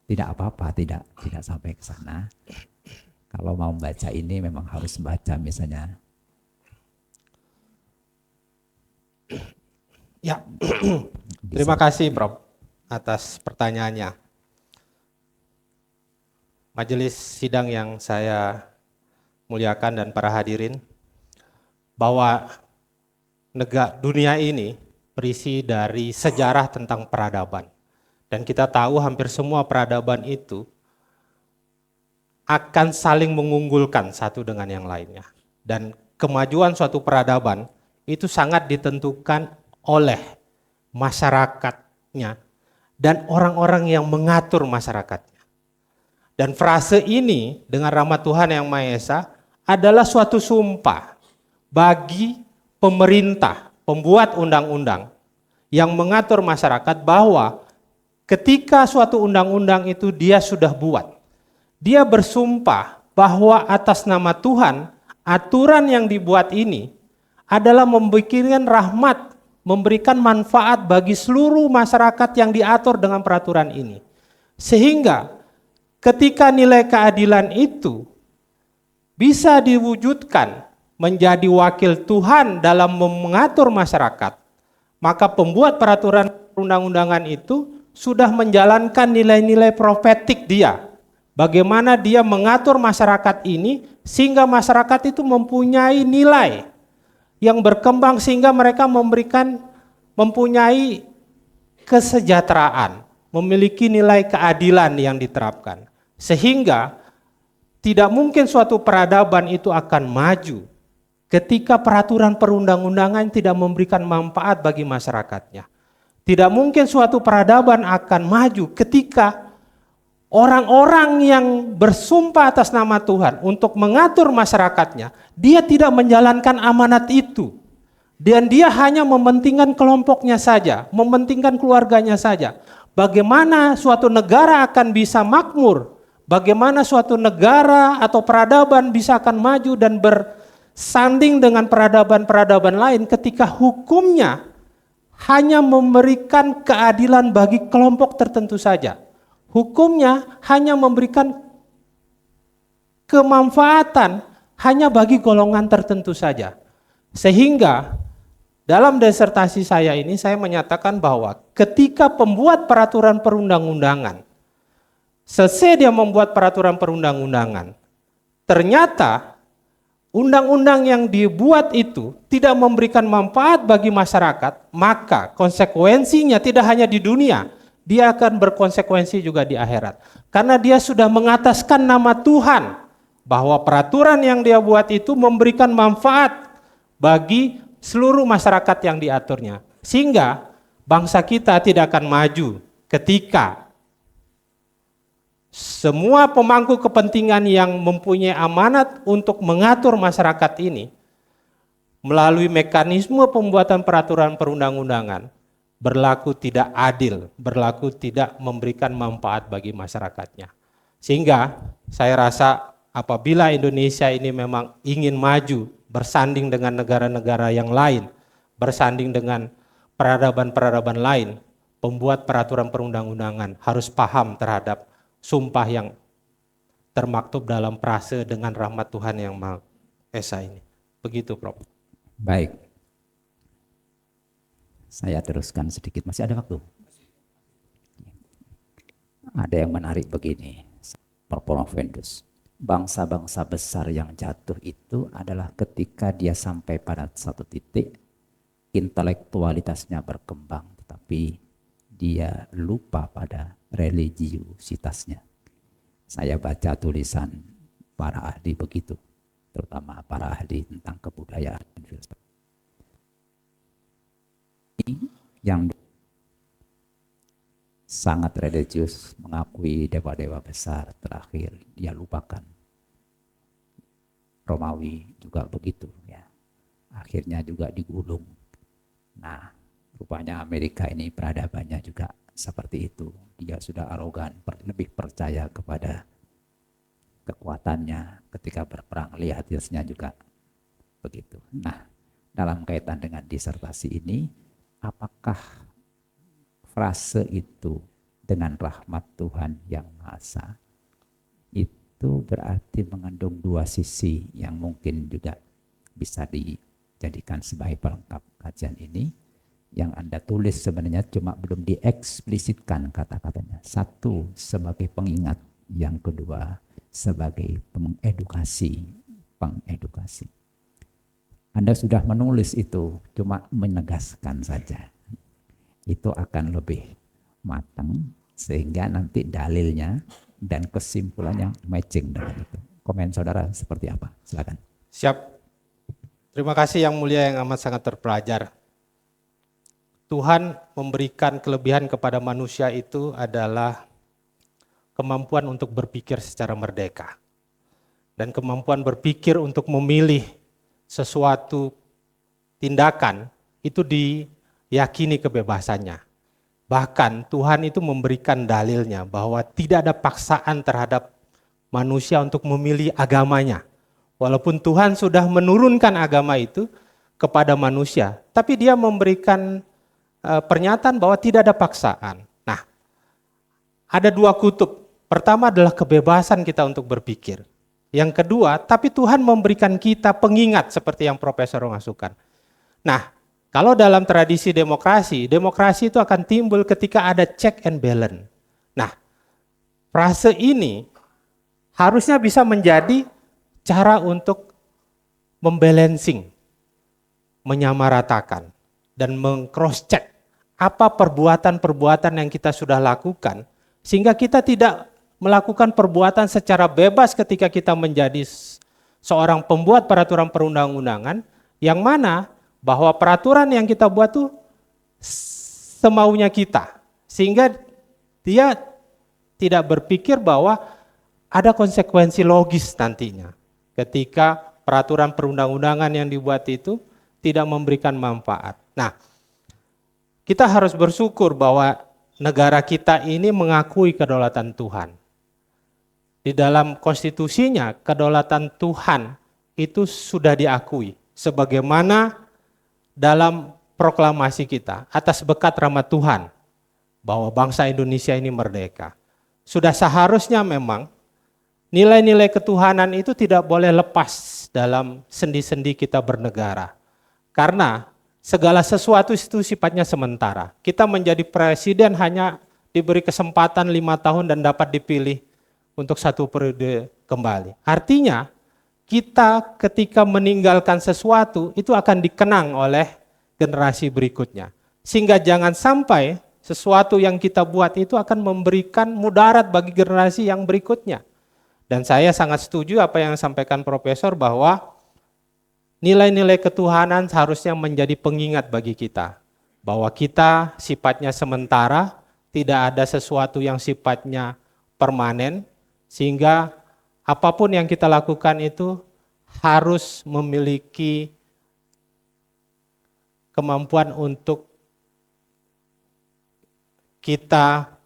Tidak apa-apa, tidak sampai ke sana. Kalau mau baca ini memang harus baca misalnya. Ya, terima kasih Prof atas pertanyaannya. Majelis sidang yang saya muliakan dan para hadirin, bahwa dunia ini berisi dari sejarah tentang peradaban. Dan kita tahu hampir semua peradaban itu akan saling mengunggulkan satu dengan yang lainnya. Dan kemajuan suatu peradaban itu sangat ditentukan oleh masyarakatnya dan orang-orang yang mengatur masyarakatnya. Dan frase ini dengan rahmat Tuhan yang Maha Esa adalah suatu sumpah bagi pemerintah, pembuat undang-undang yang mengatur masyarakat bahwa ketika suatu undang-undang itu dia sudah buat, dia bersumpah bahwa atas nama Tuhan, aturan yang dibuat ini adalah memberikan rahmat, memberikan manfaat bagi seluruh masyarakat yang diatur dengan peraturan ini. Sehingga ketika nilai keadilan itu bisa diwujudkan menjadi wakil Tuhan dalam mengatur masyarakat, maka pembuat peraturan undang-undangan itu sudah menjalankan nilai-nilai profetik dia Bagaimana dia mengatur masyarakat ini sehingga masyarakat itu mempunyai nilai yang berkembang sehingga mereka mempunyai kesejahteraan, memiliki nilai keadilan yang diterapkan. Sehingga tidak mungkin suatu peradaban itu akan maju ketika peraturan perundang-undangan tidak memberikan manfaat bagi masyarakatnya. Tidak mungkin suatu peradaban akan maju ketika orang-orang yang bersumpah atas nama Tuhan untuk mengatur masyarakatnya, dia tidak menjalankan amanat itu. Dan dia hanya mementingkan kelompoknya saja, mementingkan keluarganya saja. Bagaimana suatu negara akan bisa makmur? Bagaimana suatu negara atau peradaban bisa akan maju dan bersanding dengan peradaban-peradaban lain ketika hukumnya hanya memberikan keadilan bagi kelompok tertentu saja. Hukumnya hanya memberikan kemanfaatan hanya bagi golongan tertentu saja. Sehingga dalam disertasi saya ini saya menyatakan bahwa ketika pembuat peraturan perundang-undangan, selesai dia membuat peraturan perundang-undangan, ternyata undang-undang yang dibuat itu tidak memberikan manfaat bagi masyarakat, maka konsekuensinya tidak hanya di dunia, dia akan berkonsekuensi juga di akhirat. Karena dia sudah mengataskan nama Tuhan, bahwa peraturan yang dia buat itu memberikan manfaat bagi seluruh masyarakat yang diaturnya. Sehingga bangsa kita tidak akan maju ketika semua pemangku kepentingan yang mempunyai amanat untuk mengatur masyarakat ini melalui mekanisme pembuatan peraturan perundang-undangan berlaku tidak adil, berlaku tidak memberikan manfaat bagi masyarakatnya. Sehingga saya rasa apabila Indonesia ini memang ingin maju bersanding dengan negara-negara yang lain, bersanding dengan peradaban-peradaban lain, pembuat peraturan perundang-undangan harus paham terhadap sumpah yang termaktub dalam prase dengan rahmat Tuhan yang Maha Esa ini. Begitu, Prof. Baik. Saya teruskan sedikit, masih ada waktu. Ada yang menarik begini, Prof. Vendus. Bangsa-bangsa besar yang jatuh itu adalah ketika dia sampai pada satu titik, intelektualitasnya berkembang, tetapi dia lupa pada religiusitasnya. Saya baca tulisan para ahli begitu, terutama para ahli tentang kebudayaan dan filsafat. Yang sangat religius, mengakui dewa-dewa besar, terakhir dia lupakan. Romawi juga begitu ya. Akhirnya juga digulung. Nah, rupanya Amerika ini peradabannya juga seperti itu. Dia sudah arogan, lebih percaya kepada kekuatannya. Ketika berperang, lihatisnya juga begitu. Nah, dalam kaitan dengan disertasi ini, apakah frase itu dengan rahmat Tuhan yang Maha Esa itu berarti mengandung dua sisi yang mungkin juga bisa dijadikan sebagai pelengkap kajian ini. Yang Anda tulis sebenarnya cuma belum dieksplisitkan kata-katanya. Satu, sebagai pengingat. Yang kedua, sebagai pengedukasi. Anda sudah menulis itu, cuma menegaskan saja. Itu akan lebih matang, sehingga nanti dalilnya dan kesimpulannya matching dengan itu. Komen saudara seperti apa? Silakan. Siap. Terima kasih yang mulia yang amat sangat terpelajar. Tuhan memberikan kelebihan kepada manusia itu adalah kemampuan untuk berpikir secara merdeka. Dan kemampuan berpikir untuk memilih sesuatu tindakan itu diyakini kebebasannya. Bahkan Tuhan itu memberikan dalilnya bahwa tidak ada paksaan terhadap manusia untuk memilih agamanya. Walaupun Tuhan sudah menurunkan agama itu kepada manusia, tapi dia memberikan pernyataan bahwa tidak ada paksaan. Nah, ada dua kutub. Pertama adalah kebebasan kita untuk berpikir. Yang kedua, tapi Tuhan memberikan kita pengingat seperti yang Profesor masukkan. Nah, kalau dalam tradisi demokrasi itu akan timbul ketika ada check and balance. Nah, frase ini harusnya bisa menjadi cara untuk membalancing, menyamaratakan, dan meng-cross-check apa perbuatan-perbuatan yang kita sudah lakukan, sehingga kita tidak melakukan perbuatan secara bebas ketika kita menjadi seorang pembuat peraturan perundang-undangan, yang mana bahwa peraturan yang kita buat tuh semaunya kita, sehingga dia tidak berpikir bahwa ada konsekuensi logis nantinya ketika peraturan perundang-undangan yang dibuat itu tidak memberikan manfaat. Nah, kita harus bersyukur bahwa negara kita ini mengakui kedaulatan Tuhan. Di dalam konstitusinya, kedaulatan Tuhan itu sudah diakui. Sebagaimana dalam proklamasi kita, atas berkat rahmat Tuhan, bahwa bangsa Indonesia ini merdeka. Sudah seharusnya memang nilai-nilai ketuhanan itu tidak boleh lepas dalam sendi-sendi kita bernegara. Karena segala sesuatu itu sifatnya sementara. Kita menjadi presiden hanya diberi kesempatan 5 tahun dan dapat dipilih untuk 1 periode kembali. Artinya kita ketika meninggalkan sesuatu itu akan dikenang oleh generasi berikutnya. Sehingga jangan sampai sesuatu yang kita buat itu akan memberikan mudarat bagi generasi yang berikutnya. Dan saya sangat setuju apa yang disampaikan Profesor bahwa nilai-nilai ketuhanan seharusnya menjadi pengingat bagi kita. Bahwa kita sifatnya sementara, tidak ada sesuatu yang sifatnya permanen, sehingga apapun yang kita lakukan itu harus memiliki kemampuan untuk kita,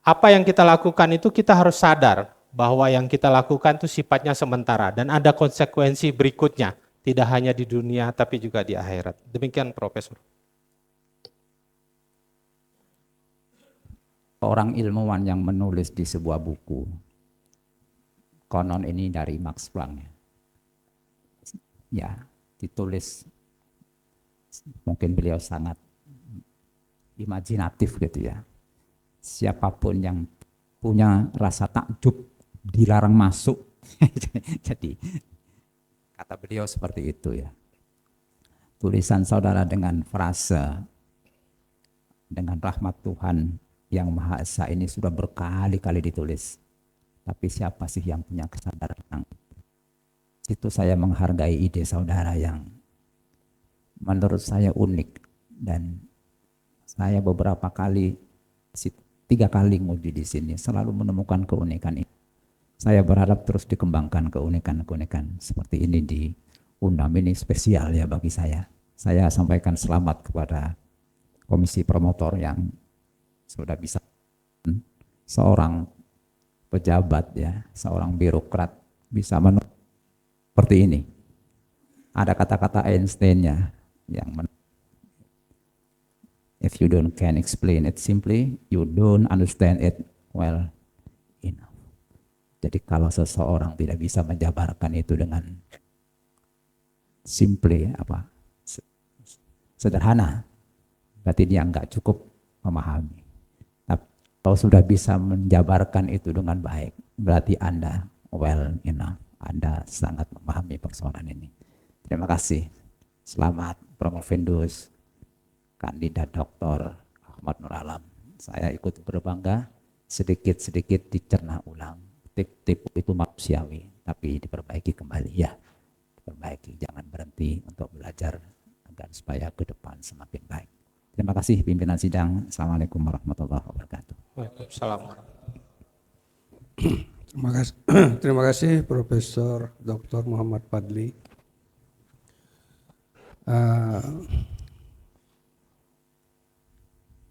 apa yang kita lakukan itu kita harus sadar bahwa yang kita lakukan itu sifatnya sementara dan ada konsekuensi berikutnya, tidak hanya di dunia tapi juga di akhirat. Demikian Profesor. Orang ilmuwan yang menulis di sebuah buku, konon ini dari Max Planck, ya ditulis, mungkin beliau sangat imajinatif gitu ya. Siapapun yang punya rasa takjub dilarang masuk. Jadi kata beliau seperti itu ya. Tulisan saudara dengan frase dengan rahmat Tuhan yang Maha Esa ini sudah berkali-kali ditulis. Tapi siapa sih yang punya kesadaran tentang itu? Saya menghargai ide saudara yang menurut saya unik, dan saya beberapa kali, 3 kali nguji di sini, selalu menemukan keunikan ini. Saya berharap terus dikembangkan keunikan-keunikan seperti ini di Undam. Ini spesial ya bagi saya. Saya sampaikan selamat kepada komisi promotor yang sudah bisa, seorang pejabat ya, seorang birokrat bisa seperti ini. Ada kata-kata Einstein-nya yang if you can explain it simply, you don't understand it well enough. Jadi kalau seseorang tidak bisa menjabarkan itu dengan simple, sederhana, berarti dia nggak cukup memahami. Tapi kalau sudah bisa menjabarkan itu dengan baik, berarti Anda well enough, Anda sangat memahami persoalan ini. Terima kasih. Selamat promovendus kandidat Dr. Ahmad Nur Alam. Saya ikut berbangga, sedikit-sedikit dicerna ulang. Tipu itu manusiawi, tapi diperbaiki kembali ya. Diperbaiki, jangan berhenti untuk belajar agar supaya ke depan semakin baik. Terima kasih pimpinan sidang. Assalamualaikum warahmatullahi wabarakatuh. Waalaikumsalam. Terima kasih Profesor Dr. Muhammad Fadli.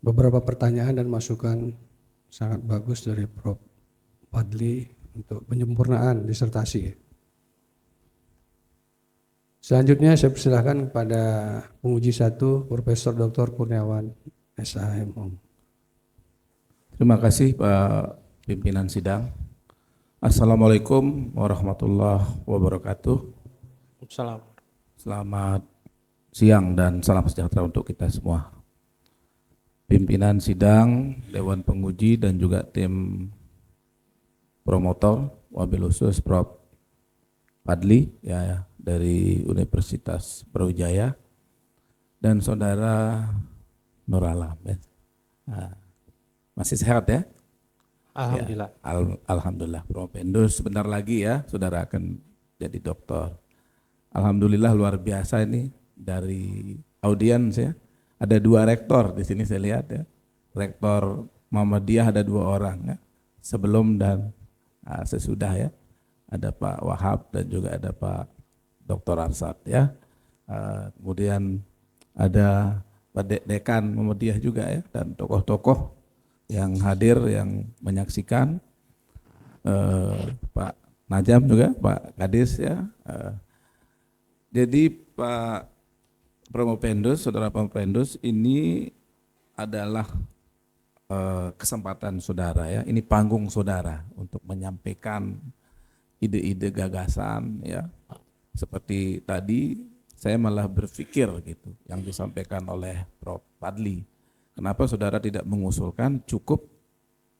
Beberapa pertanyaan dan masukan sangat bagus dari Prof. Fadli untuk penyempurnaan disertasi. Selanjutnya saya persilahkan kepada penguji 1, Profesor Dr. Kurniawan SHM. Terima kasih Pak Pimpinan Sidang. Assalamualaikum warahmatullahi wabarakatuh. Salam. Selamat siang dan salam sejahtera untuk kita semua. Pimpinan sidang, Dewan Penguji dan juga tim promotor wabil khusus Prof. Fadli ya dari Universitas Brawijaya dan saudara Nur Alam ya. Nah, masih sehat ya? Alhamdulillah. Ya, alhamdulillah. Prof. Pendus sebentar lagi ya, saudara akan jadi dokter. Alhamdulillah luar biasa ini dari audiens ya. Ada 2 rektor di sini saya lihat ya. Rektor Muhammadiyah ada 2 orang ya. Sebelum dan sesudah ya. Ada Pak Wahab dan juga ada Pak Dr. Arsad ya. Kemudian ada Pak Dekan Muhammadiyah juga ya, dan tokoh-tokoh yang hadir yang menyaksikan, Pak Najam juga, Pak Kadis ya. Jadi Pak Promopendus, Saudara Promopendus, ini adalah kesempatan saudara ya, ini panggung saudara untuk menyampaikan ide-ide gagasan ya. Seperti tadi saya malah berpikir gitu yang disampaikan oleh Prof. Fadli. Kenapa saudara tidak mengusulkan cukup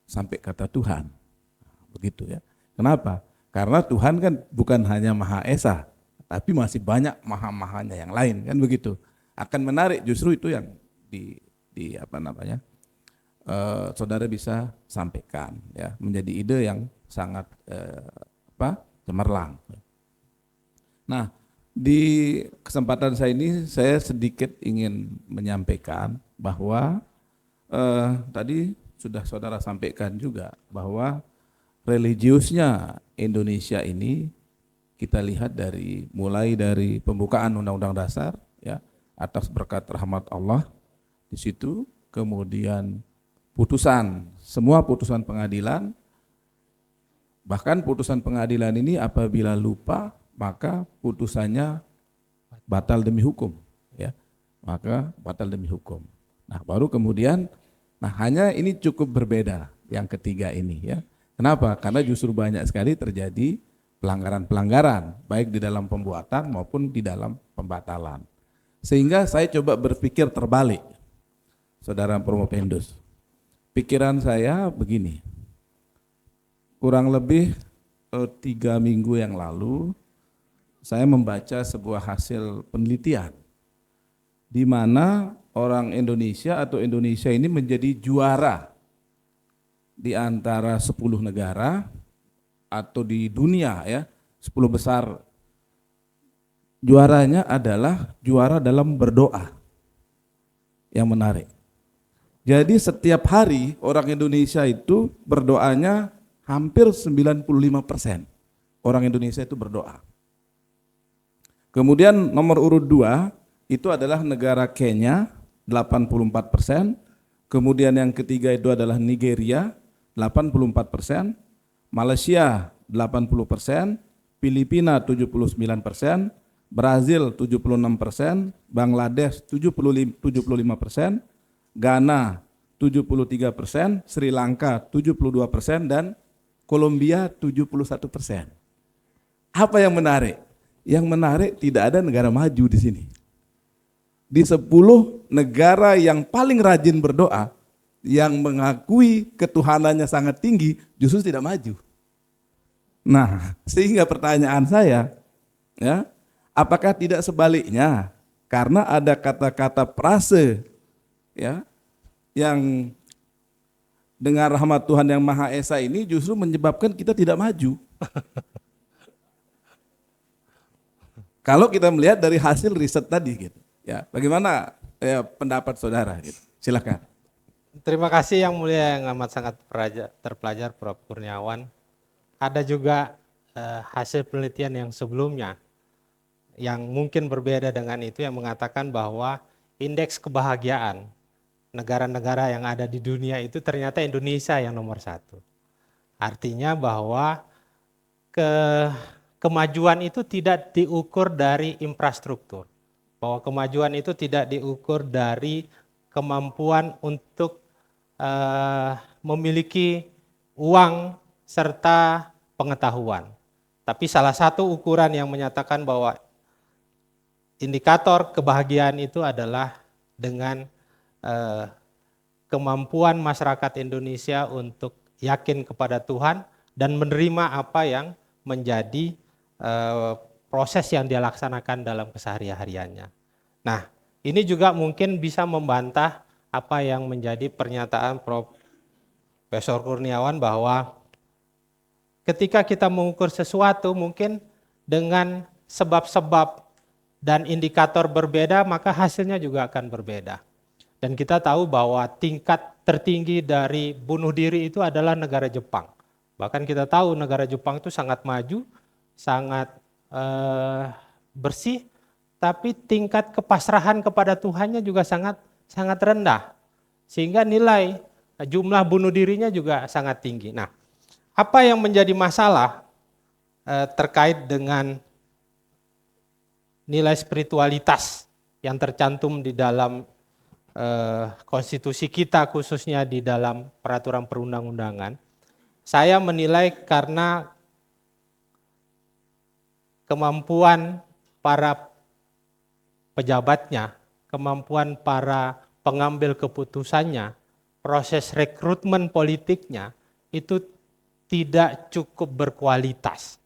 sampai kata Tuhan? Begitu ya. Kenapa? Karena Tuhan kan bukan hanya Maha Esa, tapi masih banyak maha-mahanya yang lain kan begitu. Akan menarik justru itu yang di apa namanya? Saudara bisa sampaikan ya, menjadi ide yang sangat cemerlang. Nah, di kesempatan saya ini saya sedikit ingin menyampaikan bahwa tadi sudah saudara sampaikan juga bahwa religiusnya Indonesia ini kita lihat mulai dari pembukaan Undang-Undang Dasar ya, atas berkat rahmat Allah di situ, kemudian semua putusan pengadilan, bahkan putusan pengadilan ini apabila lupa maka putusannya batal demi hukum ya, maka batal demi hukum. Nah baru kemudian, hanya ini cukup berbeda yang ketiga ini ya. Kenapa? Karena justru banyak sekali terjadi pelanggaran-pelanggaran baik di dalam pembuatan maupun di dalam pembatalan. Sehingga saya coba berpikir terbalik, Saudara Promopendus. Pikiran saya begini, kurang lebih 3 minggu yang lalu saya membaca sebuah hasil penelitian di mana orang Indonesia atau Indonesia ini menjadi juara di antara 10 negara atau di dunia ya, 10 besar. Juaranya adalah juara dalam berdoa. Yang menarik. Jadi setiap hari orang Indonesia itu berdoanya hampir 95%. Orang Indonesia itu berdoa. Kemudian nomor urut 2 itu adalah negara Kenya 84%. Kemudian yang ketiga itu adalah Nigeria 84%, Malaysia 80%, Filipina 79%, Brazil 76%, Bangladesh 75%, Ghana 73%, Sri Lanka 72% dan Kolombia 71%. Apa yang menarik? Yang menarik tidak ada negara maju di sini. Di 10 negara yang paling rajin berdoa, yang mengakui ketuhanannya sangat tinggi, justru tidak maju. Nah, sehingga pertanyaan saya, ya, apakah tidak sebaliknya? Karena ada kata-kata frase, ya, yang dengan rahmat Tuhan yang Maha Esa ini justru menyebabkan kita tidak maju. Kalau kita melihat dari hasil riset tadi, gitu, ya, bagaimana pendapat saudara? Gitu. Silakan. Terima kasih Yang Mulia yang amat sangat terpelajar Prof. Kurniawan. Ada juga hasil penelitian yang sebelumnya yang mungkin berbeda dengan itu yang mengatakan bahwa indeks kebahagiaan negara-negara yang ada di dunia itu ternyata Indonesia yang nomor 1. Artinya bahwa kemajuan itu tidak diukur dari infrastruktur. Bahwa kemajuan itu tidak diukur dari kemampuan untuk memiliki uang serta pengetahuan. Tapi salah satu ukuran yang menyatakan bahwa indikator kebahagiaan itu adalah dengan kemampuan masyarakat Indonesia untuk yakin kepada Tuhan dan menerima apa yang menjadi proses yang dia laksanakan dalam keseharian-hariannya. Nah, ini juga mungkin bisa membantah apa yang menjadi pernyataan Profesor Kurniawan bahwa ketika kita mengukur sesuatu mungkin dengan sebab-sebab dan indikator berbeda, maka hasilnya juga akan berbeda. Dan kita tahu bahwa tingkat tertinggi dari bunuh diri itu adalah negara Jepang. Bahkan kita tahu negara Jepang itu sangat maju, sangat bersih, tapi tingkat kepasrahan kepada Tuhannya juga sangat rendah. Sehingga nilai jumlah bunuh dirinya juga sangat tinggi. Nah, apa yang menjadi masalah terkait dengan nilai spiritualitas yang tercantum di dalam konstitusi kita, khususnya di dalam peraturan perundang-undangan, saya menilai karena kemampuan para pejabatnya, kemampuan para pengambil keputusannya, proses rekrutmen politiknya itu tidak cukup berkualitas.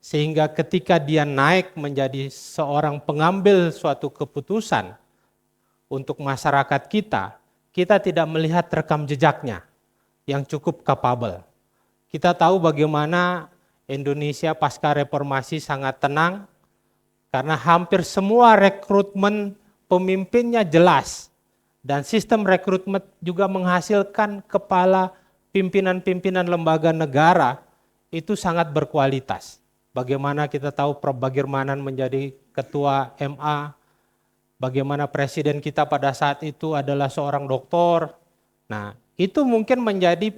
Sehingga ketika dia naik menjadi seorang pengambil suatu keputusan untuk masyarakat kita, kita tidak melihat rekam jejaknya yang cukup capable. Kita tahu bagaimana Indonesia pasca reformasi sangat tenang, karena hampir semua rekrutmen pemimpinnya jelas. Dan sistem rekrutmen juga menghasilkan kepala pimpinan-pimpinan lembaga negara itu sangat berkualitas. Bagaimana kita tahu Prof. Bagirmanan menjadi ketua MA, bagaimana presiden kita pada saat itu adalah seorang doktor. Nah, itu mungkin menjadi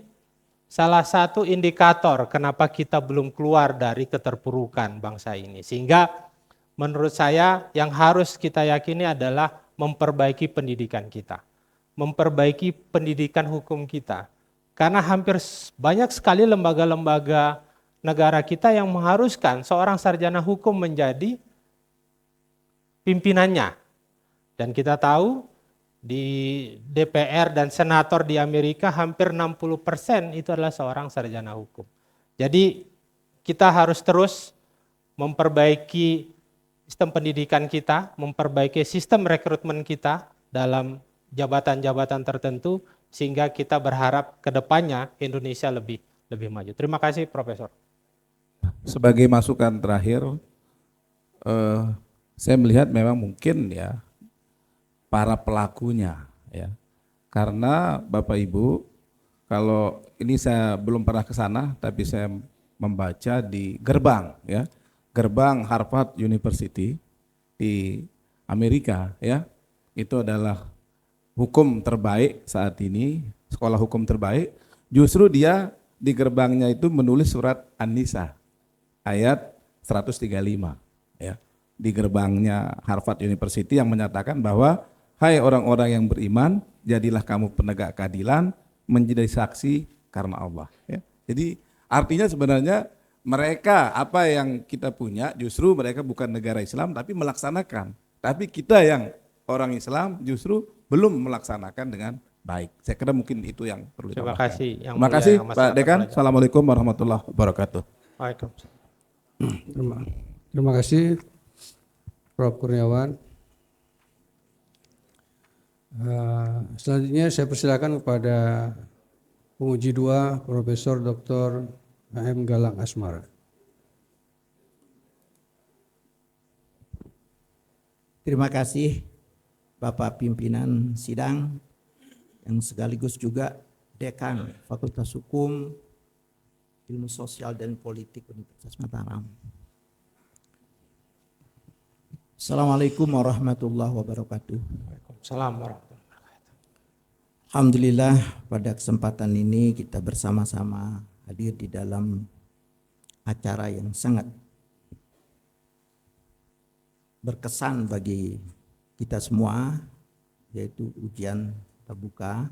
salah satu indikator kenapa kita belum keluar dari keterpurukan bangsa ini. Sehingga menurut saya yang harus kita yakini adalah memperbaiki pendidikan kita. Memperbaiki pendidikan hukum kita. Karena hampir banyak sekali lembaga-lembaga negara kita yang mengharuskan seorang sarjana hukum menjadi pimpinannya. Dan kita tahu di DPR dan senator di Amerika hampir 60% itu adalah seorang sarjana hukum. Jadi kita harus terus memperbaiki sistem pendidikan kita, memperbaiki sistem rekrutmen kita dalam jabatan-jabatan tertentu sehingga kita berharap ke depannya Indonesia lebih maju. Terima kasih Profesor. Sebagai masukan terakhir, saya melihat memang mungkin ya para pelakunya ya. Karena Bapak Ibu, kalau ini saya belum pernah ke sana tapi saya membaca di gerbang ya. Gerbang Harvard University di Amerika ya. Itu adalah hukum terbaik saat ini, sekolah hukum terbaik. Justru dia di gerbangnya itu menulis surat An-Nisa ayat 135 ya. Di gerbangnya Harvard University yang menyatakan bahwa hai orang-orang yang beriman, jadilah kamu penegak keadilan, menjadi saksi karena Allah. Ya. Jadi artinya sebenarnya mereka apa yang kita punya justru mereka bukan negara Islam tapi melaksanakan. Tapi kita yang orang Islam justru belum melaksanakan dengan baik. Saya kira mungkin itu yang perlu Terima ditambahkan. kasih. Terima kasih Pak Dekan. Assalamualaikum warahmatullahi wabarakatuh. Waalaikumsalam. Terima kasih Prof. Kurniawan. Selanjutnya saya persilakan kepada penguji 2 Profesor Dr. H.M. Galang Asmara. Terima kasih Bapak Pimpinan Sidang yang sekaligus juga Dekan Fakultas Hukum, Ilmu Sosial dan Politik Universitas Mataram. Assalamualaikum warahmatullahi wabarakatuh. Waalaikumsalam warahmatullahi wabarakatuh. Alhamdulillah pada kesempatan ini kita bersama-sama hadir di dalam acara yang sangat berkesan bagi kita semua, yaitu ujian terbuka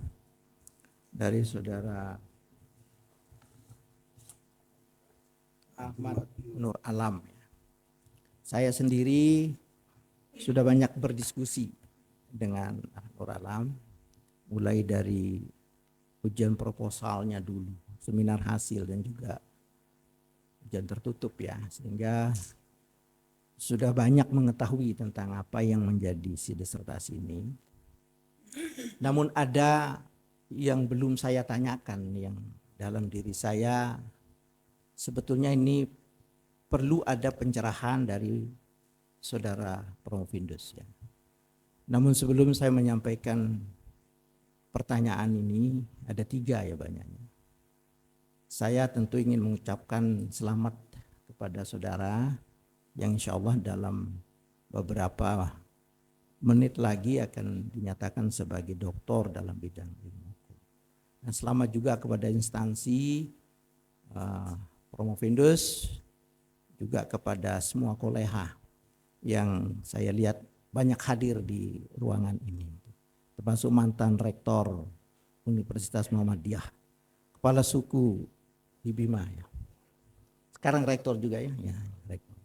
dari Saudara Ahmad Nur Alam. Saya sendiri sudah banyak berdiskusi dengan Nur Alam, mulai dari ujian proposalnya dulu, seminar hasil dan juga ujian tertutup ya, sehingga sudah banyak mengetahui tentang apa yang menjadi isi disertasi ini. Namun ada yang belum saya tanyakan, yang dalam diri saya sebetulnya ini perlu ada pencerahan dari saudara Promovindus ya. Namun sebelum saya menyampaikan pertanyaan ini, ada 3 ya banyaknya. Saya tentu ingin mengucapkan selamat kepada saudara yang insya Allah dalam beberapa menit lagi akan dinyatakan sebagai doktor dalam bidang ilmu hukum. Dan selamat juga kepada instansi Promovindus, juga kepada semua koleha yang saya lihat banyak hadir di ruangan ini, termasuk mantan rektor Universitas Muhammadiyah, kepala suku di Bima ya. Sekarang rektor juga ya, rektor.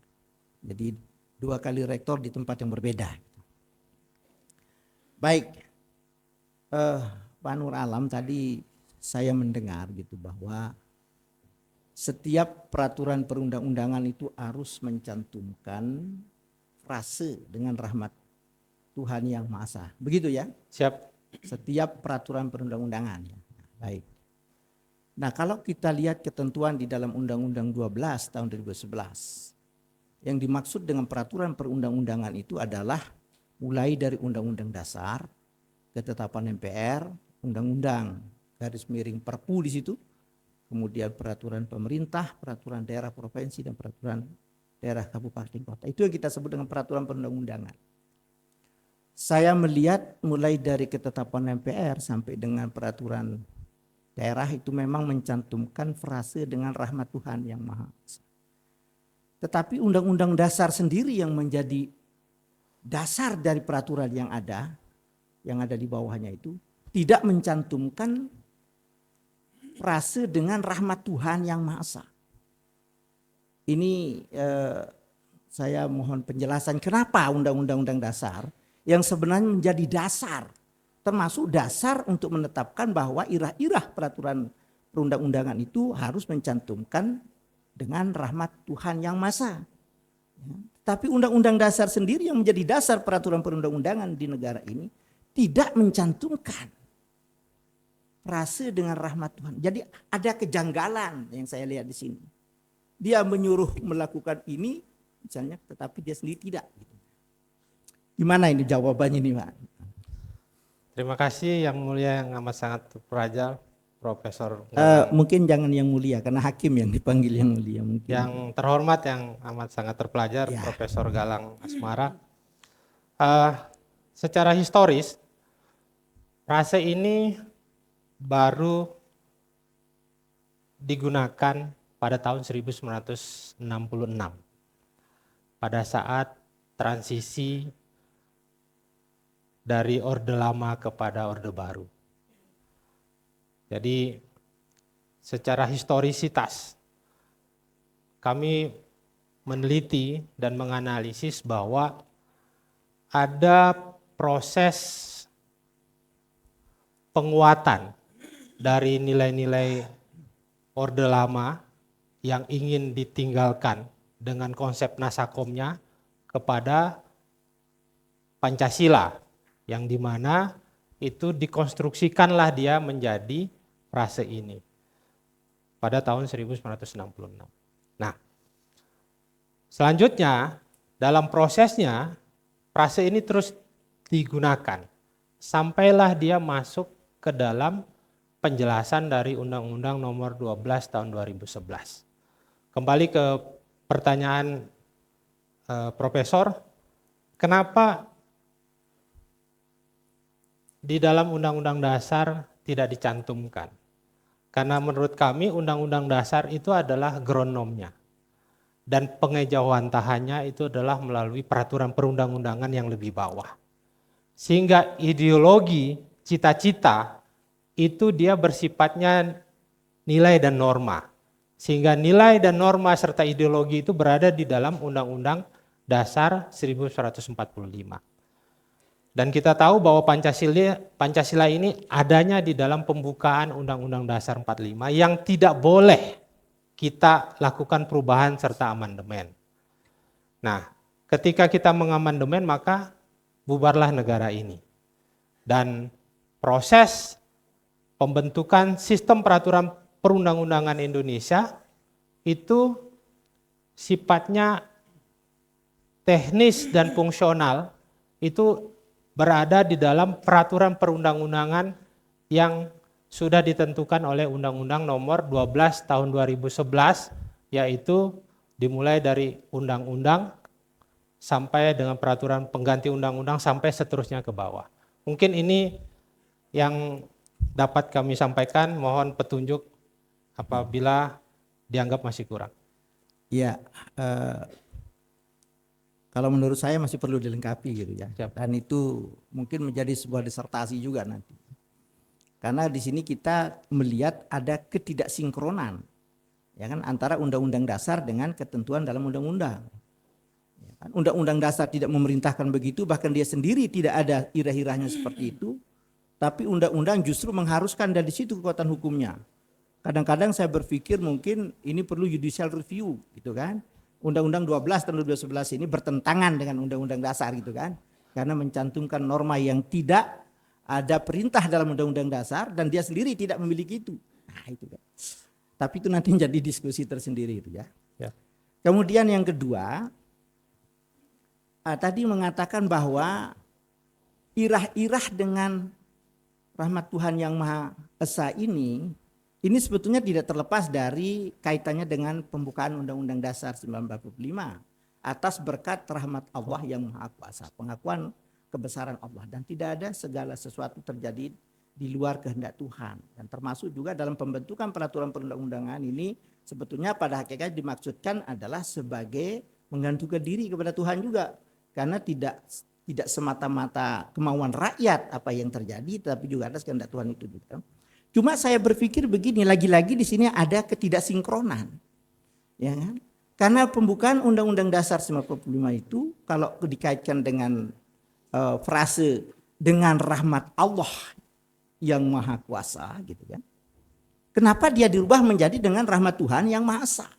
Jadi 2 kali rektor di tempat yang berbeda. Baik, Pak Nur Alam, tadi saya mendengar gitu bahwa setiap peraturan perundang-undangan itu harus mencantumkan frase dengan rahmat Tuhan Yang Maha Esa. Begitu ya? Siap. Setiap peraturan perundang-undangan ya. Baik. Nah, kalau kita lihat ketentuan di dalam Undang-Undang 12 tahun 2011, yang dimaksud dengan peraturan perundang-undangan itu adalah mulai dari Undang-Undang Dasar, ketetapan MPR, Undang-Undang garis miring Perpu di situ, kemudian peraturan pemerintah, peraturan daerah provinsi, dan peraturan daerah kabupaten kota. Itu yang kita sebut dengan peraturan perundang-undangan. Saya melihat mulai dari ketetapan MPR sampai dengan peraturan daerah itu memang mencantumkan frase dengan rahmat Tuhan Yang Maha Esa. Tetapi Undang-Undang Dasar sendiri yang menjadi dasar dari peraturan yang ada di bawahnya itu tidak mencantumkan frase dengan rahmat Tuhan Yang Maha Esa. Ini saya mohon penjelasan kenapa Undang-Undang Dasar yang sebenarnya menjadi dasar, termasuk dasar untuk menetapkan bahwa irah-irah peraturan perundang-undangan itu harus mencantumkan dengan rahmat Tuhan Yang Maha Esa. Tapi Undang-Undang Dasar sendiri yang menjadi dasar peraturan perundang-undangan di negara ini tidak mencantumkan frase dengan rahmat Tuhan. Jadi ada kejanggalan yang saya lihat di sini. Dia menyuruh melakukan ini misalnya, tetapi dia sendiri tidak. Gimana ini jawabannya nih Pak? Terima kasih Yang Mulia yang amat sangat terpelajar, Profesor. Mungkin jangan Yang Mulia karena hakim yang dipanggil Yang Mulia. Mungkin. Yang terhormat yang amat sangat terpelajar, Ya. Profesor Galang Asmara. Secara historis, frase ini baru digunakan pada tahun 1966 pada saat transisi dari Orde Lama kepada Orde Baru. Jadi secara historisitas kami meneliti dan menganalisis bahwa ada proses penguatan dari nilai-nilai Orde Lama yang ingin ditinggalkan dengan konsep nasakomnya kepada Pancasila, yang dimana itu dikonstruksikanlah dia menjadi frase ini pada tahun 1966. Nah, selanjutnya dalam prosesnya frase ini terus digunakan sampailah dia masuk ke dalam penjelasan dari Undang-Undang Nomor 12 Tahun 2011. Kembali ke pertanyaan Profesor, kenapa di dalam Undang-Undang Dasar tidak dicantumkan? Karena menurut kami Undang-Undang Dasar itu adalah gronomnya. Dan pengejawantahannya itu adalah melalui peraturan perundang-undangan yang lebih bawah. Sehingga ideologi, cita-cita itu dia bersifatnya nilai dan norma. Sehingga nilai dan norma serta ideologi itu berada di dalam Undang-Undang Dasar 1945. Dan kita tahu bahwa Pancasila ini adanya di dalam pembukaan Undang-Undang Dasar 45 yang tidak boleh kita lakukan perubahan serta amandemen. Nah, ketika kita mengamandemen maka bubarlah negara ini. Dan proses pembentukan sistem peraturan perundang-undangan Indonesia itu sifatnya teknis dan fungsional, itu berada di dalam peraturan perundang-undangan yang sudah ditentukan oleh Undang-Undang Nomor 12 Tahun 2011, yaitu dimulai dari undang-undang sampai dengan peraturan pengganti undang-undang sampai seterusnya ke bawah. Mungkin ini yang dapat kami sampaikan, mohon petunjuk apabila dianggap masih kurang. Ya, kalau menurut saya masih perlu dilengkapi gitu ya. Siap. Dan itu mungkin menjadi sebuah disertasi juga nanti. Karena di sini kita melihat ada ketidaksinkronan, ya kan, antara undang-undang dasar dengan ketentuan dalam undang-undang. Ya kan? Undang-undang dasar tidak memerintahkan begitu, bahkan dia sendiri tidak ada irah-irahnya seperti itu. Tapi undang-undang justru mengharuskan, dari situ kekuatan hukumnya. Kadang-kadang saya berpikir mungkin ini perlu judicial review gitu kan. Undang-Undang 12 tahun 2011 ini bertentangan dengan undang-undang dasar gitu kan. Karena mencantumkan norma yang tidak ada perintah dalam undang-undang dasar dan dia sendiri tidak memiliki itu. Nah, itu kan. Tapi itu nanti menjadi diskusi tersendiri itu ya. Ya. Kemudian yang kedua, tadi mengatakan bahwa irah-irah dengan rahmat Tuhan yang Maha Esa ini sebetulnya tidak terlepas dari kaitannya dengan pembukaan Undang-Undang Dasar 1945 atas berkat rahmat Allah yang Maha Kuasa, pengakuan kebesaran Allah, dan tidak ada segala sesuatu terjadi di luar kehendak Tuhan. Dan termasuk juga dalam pembentukan peraturan perundang-undangan ini sebetulnya pada hakikatnya dimaksudkan adalah sebagai menggantungkan diri kepada Tuhan juga, karena tidak semata-mata kemauan rakyat apa yang terjadi, tapi juga atas kehendak Tuhan itu juga. Cuma saya berpikir begini, lagi-lagi di sini ada ketidaksinkronan, ya kan? Karena pembukaan Undang-Undang Dasar 1945 itu kalau dikaitkan dengan frase dengan rahmat Allah yang Maha Kuasa gitu kan. Kenapa dia dirubah menjadi dengan rahmat Tuhan yang Maha Esa?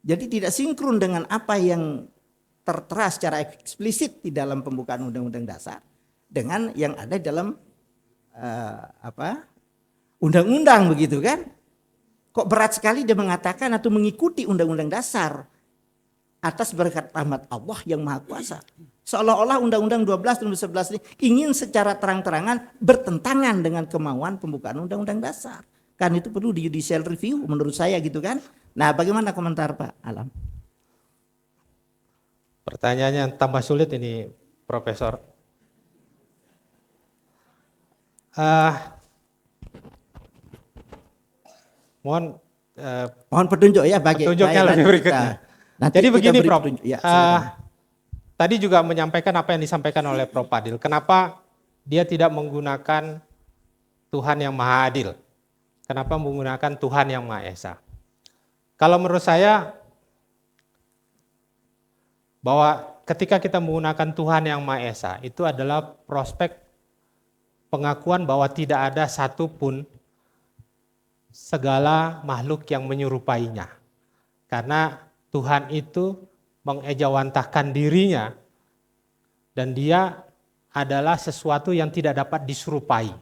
Jadi tidak sinkron dengan apa yang tertera secara eksplisit di dalam pembukaan Undang-Undang Dasar dengan yang ada dalam undang-undang begitu kan. Kok berat sekali dia mengatakan atau mengikuti Undang-Undang Dasar atas berkat rahmat Allah yang Maha Kuasa. Seolah-olah Undang-Undang 12 tahun 2011 ini ingin secara terang-terangan bertentangan dengan kemauan pembukaan Undang-Undang Dasar. Kan itu perlu di judicial review menurut saya gitu kan. Nah, bagaimana komentar Pak Alam? Pertanyaannya tambah sulit ini, Profesor. Mohon petunjuk ya bagi petunjuknya lebih berikutnya. Jadi begini Prof, ya, tadi juga menyampaikan apa yang disampaikan oleh Prof Fadil. Kenapa dia tidak menggunakan Tuhan yang Maha Adil? Kenapa menggunakan Tuhan yang Maha Esa? Kalau menurut saya, bahwa ketika kita menggunakan Tuhan yang Maha Esa, itu adalah prospek pengakuan bahwa tidak ada satupun segala makhluk yang menyerupainya. Karena Tuhan itu mengejawantahkan dirinya dan dia adalah sesuatu yang tidak dapat diserupai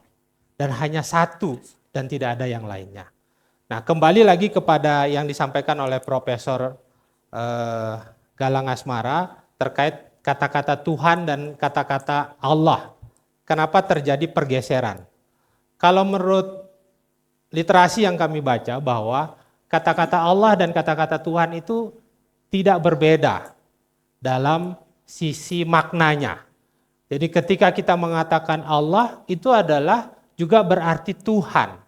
dan hanya satu dan tidak ada yang lainnya. Nah, kembali lagi kepada yang disampaikan oleh Profesor Galang Asmara terkait kata-kata Tuhan dan kata-kata Allah. Kenapa terjadi pergeseran? Kalau menurut literasi yang kami baca bahwa kata-kata Allah dan kata-kata Tuhan itu tidak berbeda dalam sisi maknanya. Jadi ketika kita mengatakan Allah itu adalah juga berarti Tuhan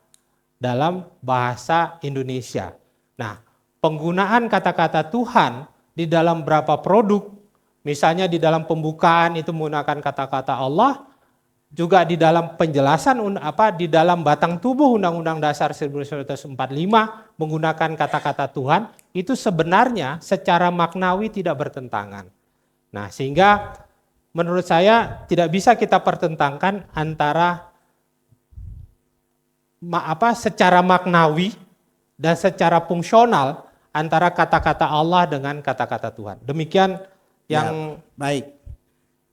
dalam bahasa Indonesia. Nah, penggunaan kata-kata Tuhan di dalam beberapa produk, misalnya di dalam pembukaan itu menggunakan kata-kata Allah, juga di dalam penjelasan di dalam batang tubuh Undang-Undang Dasar 1945 menggunakan kata-kata Tuhan, itu sebenarnya secara maknawi tidak bertentangan. Nah, sehingga menurut saya tidak bisa kita pertentangkan antara secara maknawi dan secara fungsional antara kata-kata Allah dengan kata-kata Tuhan. Demikian yang Baik.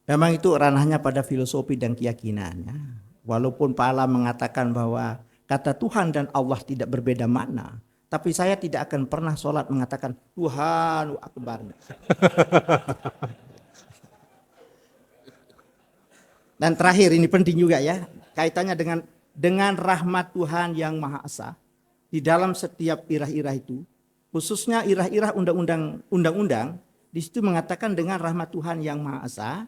Memang itu ranahnya pada filosofi dan keyakinannya. Walaupun Pak Alam mengatakan bahwa kata Tuhan dan Allah tidak berbeda makna, tapi saya tidak akan pernah sholat mengatakan Tuhan Akbar. Dan terakhir, ini penting juga ya, kaitannya dengan rahmat Tuhan yang Maha Esa di dalam setiap irah-irah itu, khususnya irah-irah undang-undang, di situ mengatakan dengan rahmat Tuhan yang Maha Esa,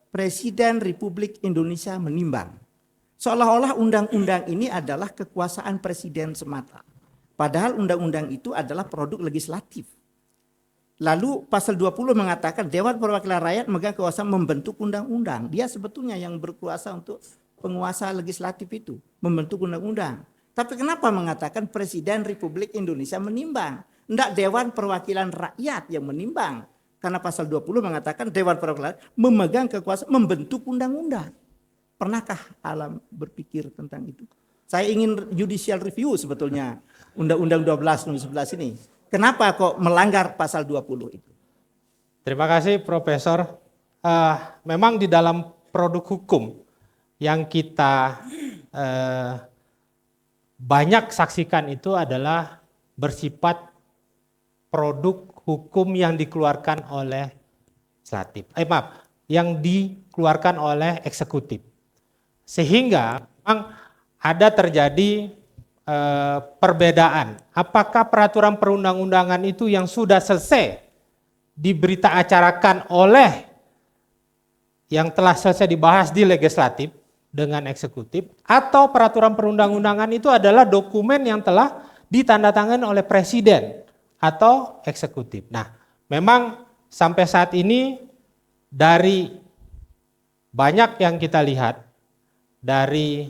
Presiden Republik Indonesia menimbang. Seolah-olah undang-undang ini adalah kekuasaan presiden semata. Padahal undang-undang itu adalah produk legislatif. Lalu pasal 20 mengatakan Dewan Perwakilan Rakyat memegang kekuasaan membentuk undang-undang. Dia sebetulnya yang berkuasa untuk penguasa legislatif itu, membentuk undang-undang. Tapi kenapa mengatakan Presiden Republik Indonesia menimbang? Tidak Dewan Perwakilan Rakyat yang menimbang. Karena pasal 20 mengatakan Dewan Perwakilan memegang kekuasaan membentuk undang-undang. Pernahkah Alam berpikir tentang itu? Saya ingin judicial review sebetulnya Undang-Undang 12 nomor 11 ini. Kenapa kok melanggar pasal 20 itu? Terima kasih Profesor. Memang di dalam produk hukum yang kita banyak saksikan itu adalah bersifat produk hukum yang dikeluarkan oleh yang dikeluarkan oleh eksekutif. Sehingga memang ada terjadi perbedaan. Apakah peraturan perundang-undangan itu yang sudah selesai diberita acarakan oleh yang telah selesai dibahas di legislatif dengan eksekutif, atau peraturan perundang-undangan itu adalah dokumen yang telah ditandatangani oleh presiden atau eksekutif. Nah, memang sampai saat ini dari banyak yang kita lihat dari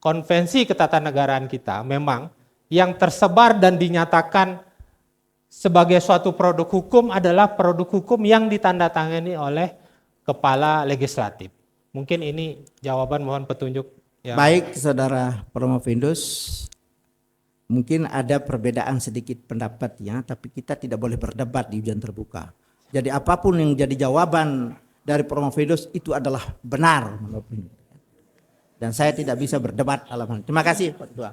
konvensi ketatanegaraan kita, memang yang tersebar dan dinyatakan sebagai suatu produk hukum adalah produk hukum yang ditandatangani oleh kepala legislatif. Mungkin ini jawaban, mohon petunjuk. Ya. Baik, Saudara Promovendus, mungkin ada perbedaan sedikit pendapat ya, tapi kita tidak boleh berdebat di ujian terbuka. Jadi apapun yang jadi jawaban dari Promovendus itu adalah benar. Dan saya tidak bisa berdebat dalam hal ini. Terima kasih Pak Ketua.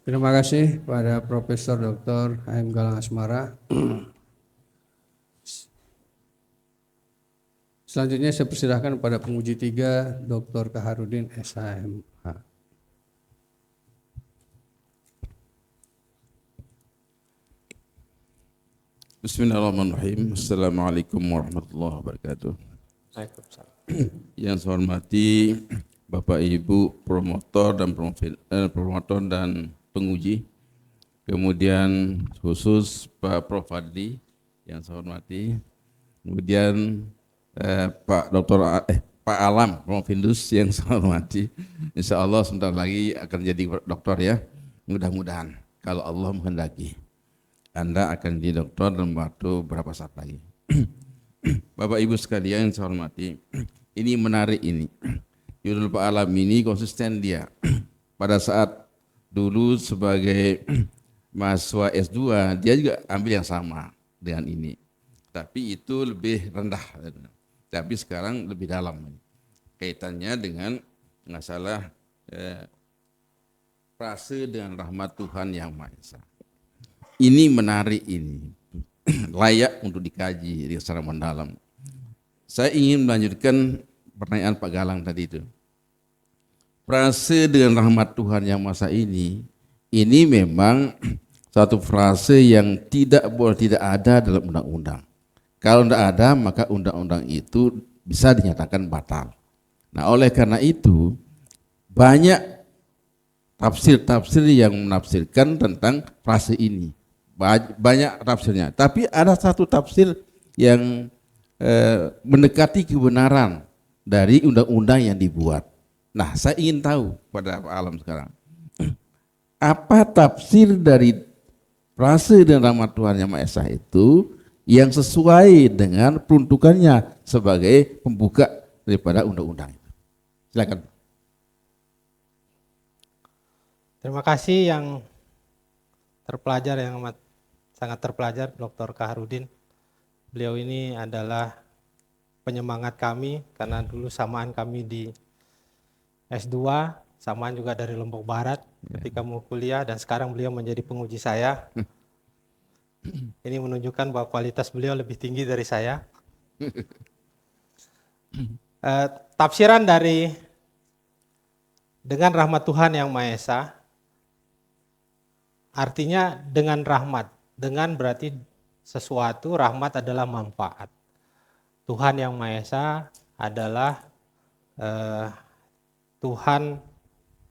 Terima kasih pada Profesor Dr. H.M. Galang Asmara. Selanjutnya saya persilahkan pada penguji 3 Dr. Kaharudin SHMH. Bismillahirrahmanirrahim. Assalamualaikum warahmatullahi wabarakatuh. Yang saya hormati Bapak Ibu promotor dan penguji, kemudian khusus Pak Prof. Fadli yang saya hormati, kemudian Pak Alam Promovendus yang saya hormati. Insya Allah sebentar lagi akan jadi doktor ya, mudah-mudahan kalau Allah menghendaki Anda akan jadi doktor dalam waktu berapa saat lagi. Bapak Ibu sekalian yang saya hormati, ini menarik ini. Yudul Pak Alam ini konsisten dia. Pada saat dulu sebagai mahasiswa S2, dia juga ambil yang sama dengan ini. Tapi itu lebih rendah. Tapi sekarang lebih dalam. Kaitannya dengan masalah frase dengan rahmat Tuhan yang Maha Esa. Ini menarik ini. Layak untuk dikaji secara mendalam. Saya ingin melanjutkan pertanyaan Pak Galang tadi itu. Frase dengan rahmat Tuhan yang Maha Esa ini memang satu frase yang tidak boleh tidak ada dalam undang-undang. Kalau tidak ada maka undang-undang itu bisa dinyatakan batal. Nah, oleh karena itu banyak tafsir-tafsir yang menafsirkan tentang frase ini. Banyak tafsirnya, tapi ada satu tafsir yang mendekati kebenaran dari undang-undang yang dibuat. Nah, saya ingin tahu pada Pak Alam sekarang, apa tafsir dari frase dan rahmat Tuhan yang Maha Esa itu yang sesuai dengan peruntukannya sebagai pembuka daripada undang-undang itu. Silakan. Terima kasih yang terpelajar, yang amat sangat terpelajar, Dr. Kaharudin. Beliau ini adalah penyemangat kami karena dulu samaan kami di S2, samaan juga dari Lombok Barat ketika mau kuliah, dan sekarang beliau menjadi penguji saya. Ini menunjukkan bahwa kualitas beliau lebih tinggi dari saya. Tafsiran dari dengan rahmat Tuhan Yang Maha Esa, artinya dengan rahmat. Dengan berarti sesuatu, rahmat adalah manfaat. Tuhan Yang Maha Esa adalah Tuhan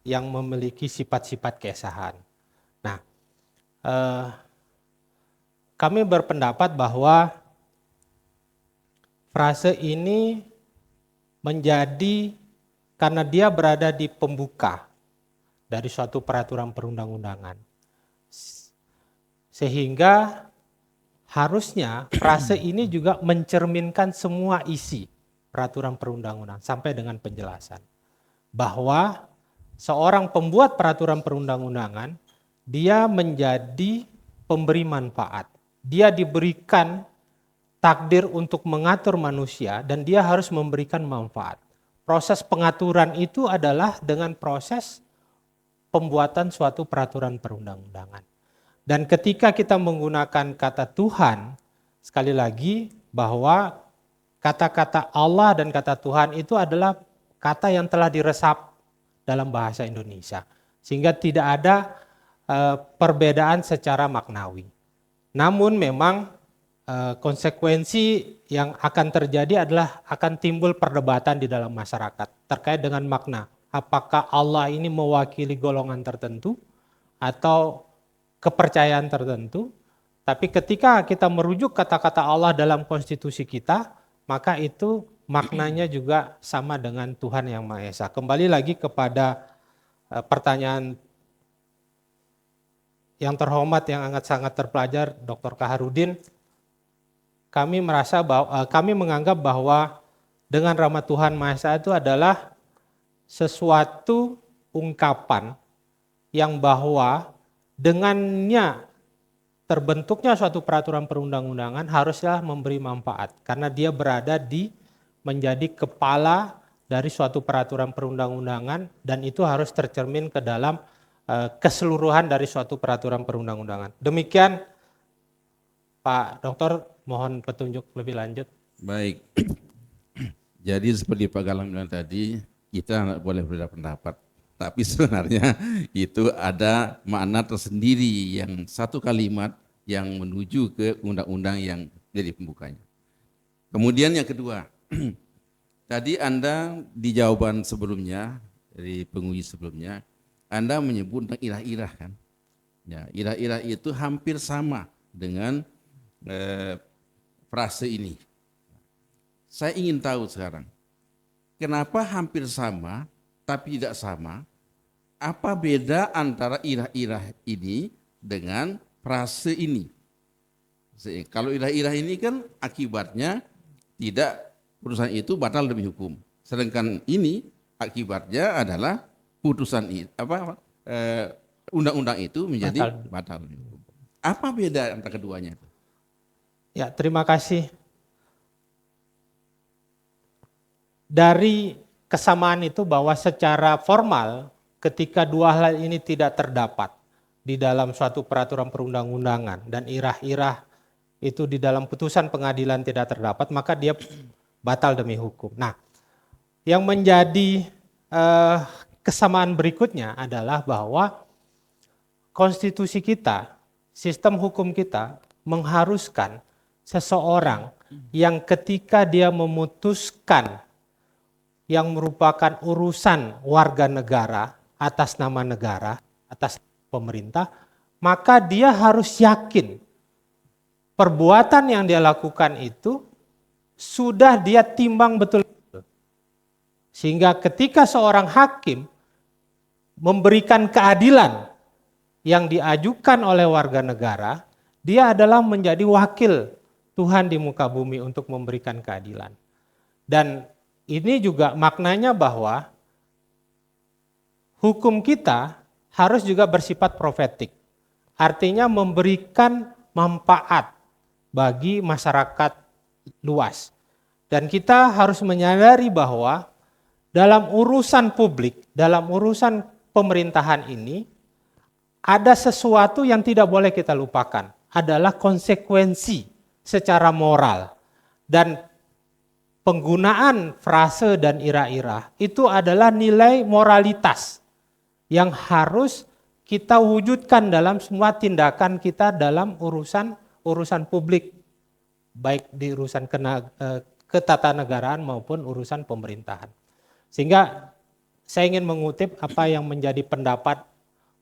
yang memiliki sifat-sifat keesahan. Nah, kami berpendapat bahwa frase ini menjadi karena dia berada di pembuka dari suatu peraturan perundang-undangan. Sehingga harusnya frase ini juga mencerminkan semua isi peraturan perundang-undangan sampai dengan penjelasan. Bahwa seorang pembuat peraturan perundang-undangan, dia menjadi pemberi manfaat. Dia diberikan takdir untuk mengatur manusia dan dia harus memberikan manfaat. Proses pengaturan itu adalah dengan proses pembuatan suatu peraturan perundang-undangan. Dan ketika kita menggunakan kata Tuhan, sekali lagi bahwa kata-kata Allah dan kata Tuhan itu adalah kata yang telah diresap dalam bahasa Indonesia. Sehingga tidak ada perbedaan secara maknawi. Namun memang konsekuensi yang akan terjadi adalah akan timbul perdebatan di dalam masyarakat terkait dengan makna. Apakah Allah ini mewakili golongan tertentu atau kepercayaan tertentu? Tapi ketika kita merujuk kata-kata Allah dalam konstitusi kita, maka itu maknanya juga sama dengan Tuhan Yang Maha Esa. Kembali lagi kepada pertanyaan yang terhormat, yang sangat terpelajar, Dr. Kaharudin. Kami merasa bahwa kami menganggap bahwa dengan rahmat Tuhan Maha Esa itu adalah sesuatu ungkapan yang bahwa dengannya terbentuknya suatu peraturan perundang-undangan haruslah memberi manfaat karena dia berada di menjadi kepala dari suatu peraturan perundang-undangan dan itu harus tercermin ke dalam keseluruhan dari suatu peraturan perundang-undangan. Demikian Pak Dokter, mohon petunjuk lebih lanjut. Baik, jadi seperti Pak Galang bilang tadi, kita boleh berbeda pendapat. Tapi sebenarnya itu ada makna tersendiri yang satu kalimat yang menuju ke undang-undang yang jadi pembukanya. Kemudian yang kedua, tadi Anda di jawaban sebelumnya, dari penguji sebelumnya, Anda menyebut tentang irah-irah kan. Ya, irah-irah itu hampir sama dengan frase ini. Saya ingin tahu sekarang, kenapa hampir sama tapi tidak sama? Apa beda antara irah-irah ini dengan frase ini? Kalau irah-irah ini kan akibatnya tidak, putusan itu batal demi hukum. Sedangkan ini akibatnya adalah putusan undang-undang itu menjadi batal demi hukum. Apa beda antara keduanya? Ya, terima kasih. Dari kesamaan itu bahwa secara formal ketika dua hal ini tidak terdapat di dalam suatu peraturan perundang-undangan dan irah-irah itu di dalam putusan pengadilan tidak terdapat, maka dia batal demi hukum. Nah, yang menjadi kesamaan berikutnya adalah bahwa konstitusi kita, sistem hukum kita mengharuskan seseorang yang ketika dia memutuskan yang merupakan urusan warga negara atas nama negara, atas pemerintah, maka dia harus yakin perbuatan yang dia lakukan itu sudah dia timbang betul-betul. Sehingga ketika seorang hakim memberikan keadilan yang diajukan oleh warga negara, dia adalah menjadi wakil Tuhan di muka bumi untuk memberikan keadilan. Dan ini juga maknanya bahwa hukum kita harus juga bersifat profetik. Artinya memberikan manfaat bagi masyarakat luas. Dan kita harus menyadari bahwa dalam urusan publik, dalam urusan pemerintahan ini, ada sesuatu yang tidak boleh kita lupakan, adalah konsekuensi secara moral. Dan penggunaan frase dan ira-ira itu adalah nilai moralitas yang harus kita wujudkan dalam semua tindakan kita dalam urusan publik, baik di urusan ketatanegaraan maupun urusan pemerintahan. Sehingga saya ingin mengutip apa yang menjadi pendapat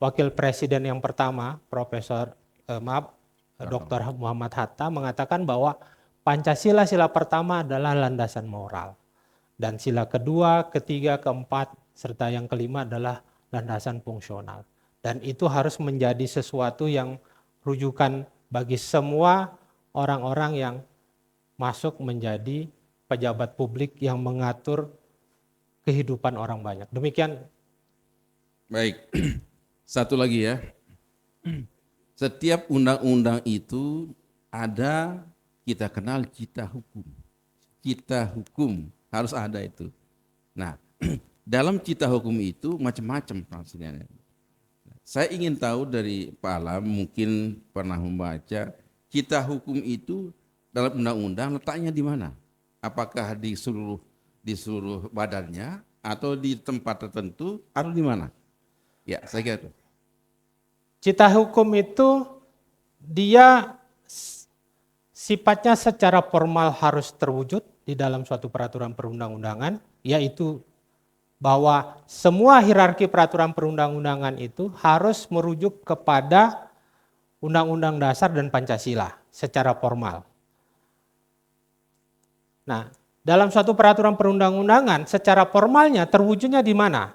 Wakil Presiden yang pertama, Dr. Muhammad Hatta, mengatakan bahwa Pancasila sila pertama adalah landasan moral. Dan sila kedua, ketiga, keempat, serta yang kelima adalah landasan fungsional. Dan itu harus menjadi sesuatu yang rujukan bagi semua orang-orang yang masuk menjadi pejabat publik yang mengatur kehidupan orang banyak. Demikian. Baik, satu lagi ya. Setiap undang-undang itu ada, kita kenal cita hukum. Cita hukum harus ada itu. Nah, dalam cita hukum itu macam-macam maksudnya. Saya ingin tahu dari Pak Alam, mungkin pernah membaca cita hukum itu dalam undang-undang letaknya di mana? Apakah di seluruh badannya atau di tempat tertentu atau di mana? Ya, saya kira itu. Cita hukum itu dia sifatnya secara formal harus terwujud di dalam suatu peraturan perundang-undangan, yaitu bahwa semua hierarki peraturan perundang-undangan itu harus merujuk kepada Undang-Undang Dasar dan Pancasila secara formal. Nah, dalam suatu peraturan perundang-undangan secara formalnya terwujudnya di mana?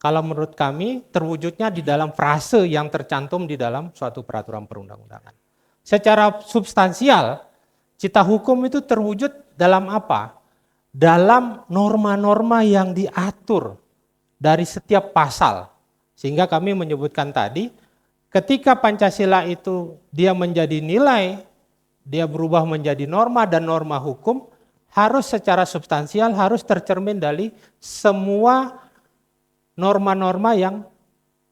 Kalau menurut kami terwujudnya di dalam frase yang tercantum di dalam suatu peraturan perundang-undangan. Secara substansial, cita hukum itu terwujud dalam apa? Dalam norma-norma yang diatur dari setiap pasal. Sehingga kami menyebutkan tadi, ketika Pancasila itu dia menjadi nilai, dia berubah menjadi norma dan norma hukum, harus secara substansial, harus tercermin dari semua norma-norma yang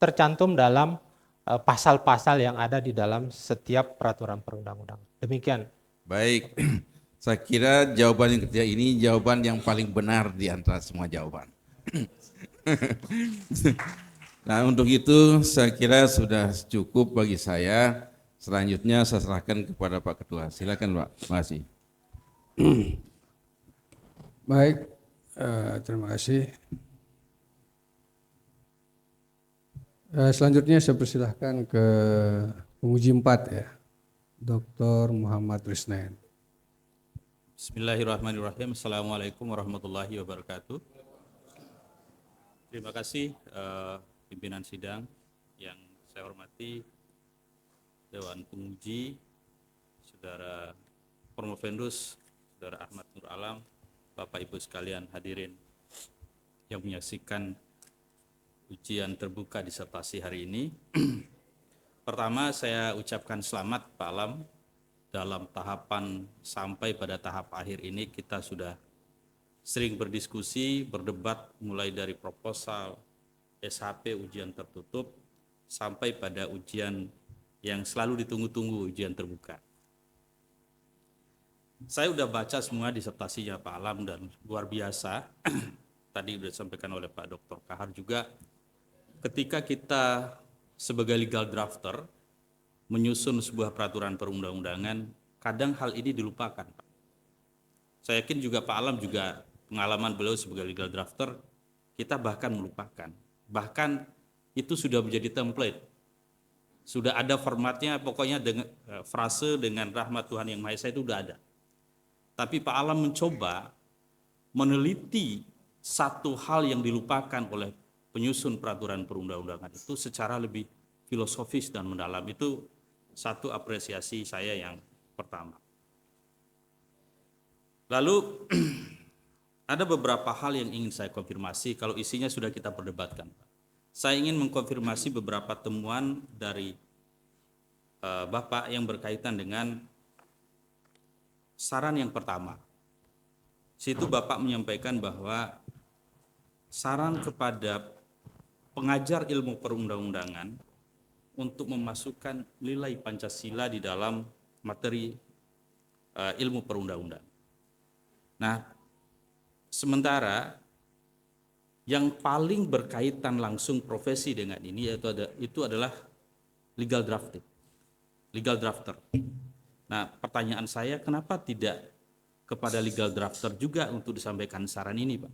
tercantum dalam pasal-pasal yang ada di dalam setiap peraturan perundang-undangan. Demikian. Baik, saya kira jawaban yang ketiga ini jawaban yang paling benar di antara semua jawaban. Nah, untuk itu saya kira sudah cukup bagi saya. Selanjutnya saya serahkan kepada Pak Ketua. Silakan Pak. Terima kasih. Baik, terima kasih. Selanjutnya saya persilahkan ke penguji 4 ya, Dr. Muhammad Risnain. Bismillahirrahmanirrahim. Assalamualaikum warahmatullahi wabarakatuh. Terima kasih pimpinan sidang yang saya hormati, Dewan Penguji, Saudara Promovendus, Saudara Ahmad Nur Alam, Bapak Ibu sekalian hadirin yang menyaksikan ujian terbuka disertasi hari ini. Pertama saya ucapkan selamat Pak Alam, dalam tahapan sampai pada tahap akhir ini kita sudah sering berdiskusi, berdebat mulai dari proposal, SHP ujian tertutup, sampai pada ujian yang selalu ditunggu-tunggu, ujian terbuka. Saya sudah baca semua disertasinya Pak Alam dan luar biasa. Tadi sudah disampaikan oleh Pak Dr. Kahar juga, ketika kita sebagai legal drafter menyusun sebuah peraturan perundang-undangan, kadang hal ini dilupakan, Pak. Saya yakin juga Pak Alam juga pengalaman beliau sebagai legal drafter, kita bahkan melupakan. Bahkan itu sudah menjadi template. Sudah ada formatnya, pokoknya dengan frase dengan rahmat Tuhan Yang Maha Esa itu sudah ada. Tapi Pak Alam mencoba meneliti satu hal yang dilupakan oleh penyusun peraturan perundang-undangan itu secara lebih filosofis dan mendalam. Itu satu apresiasi saya yang pertama. Lalu ada beberapa hal yang ingin saya konfirmasi kalau isinya sudah kita perdebatkan, Pak. saya ingin mengkonfirmasi beberapa temuan dari Bapak yang berkaitan dengan saran yang pertama. Situ Bapak menyampaikan bahwa saran kepada pengajar ilmu perundang-undangan untuk memasukkan nilai Pancasila di dalam materi ilmu perundang-undangan. Nah, sementara yang paling berkaitan langsung profesi dengan ini itu adalah legal drafting, legal drafter. Nah, pertanyaan saya, kenapa tidak kepada legal drafter juga untuk disampaikan saran ini, Pak?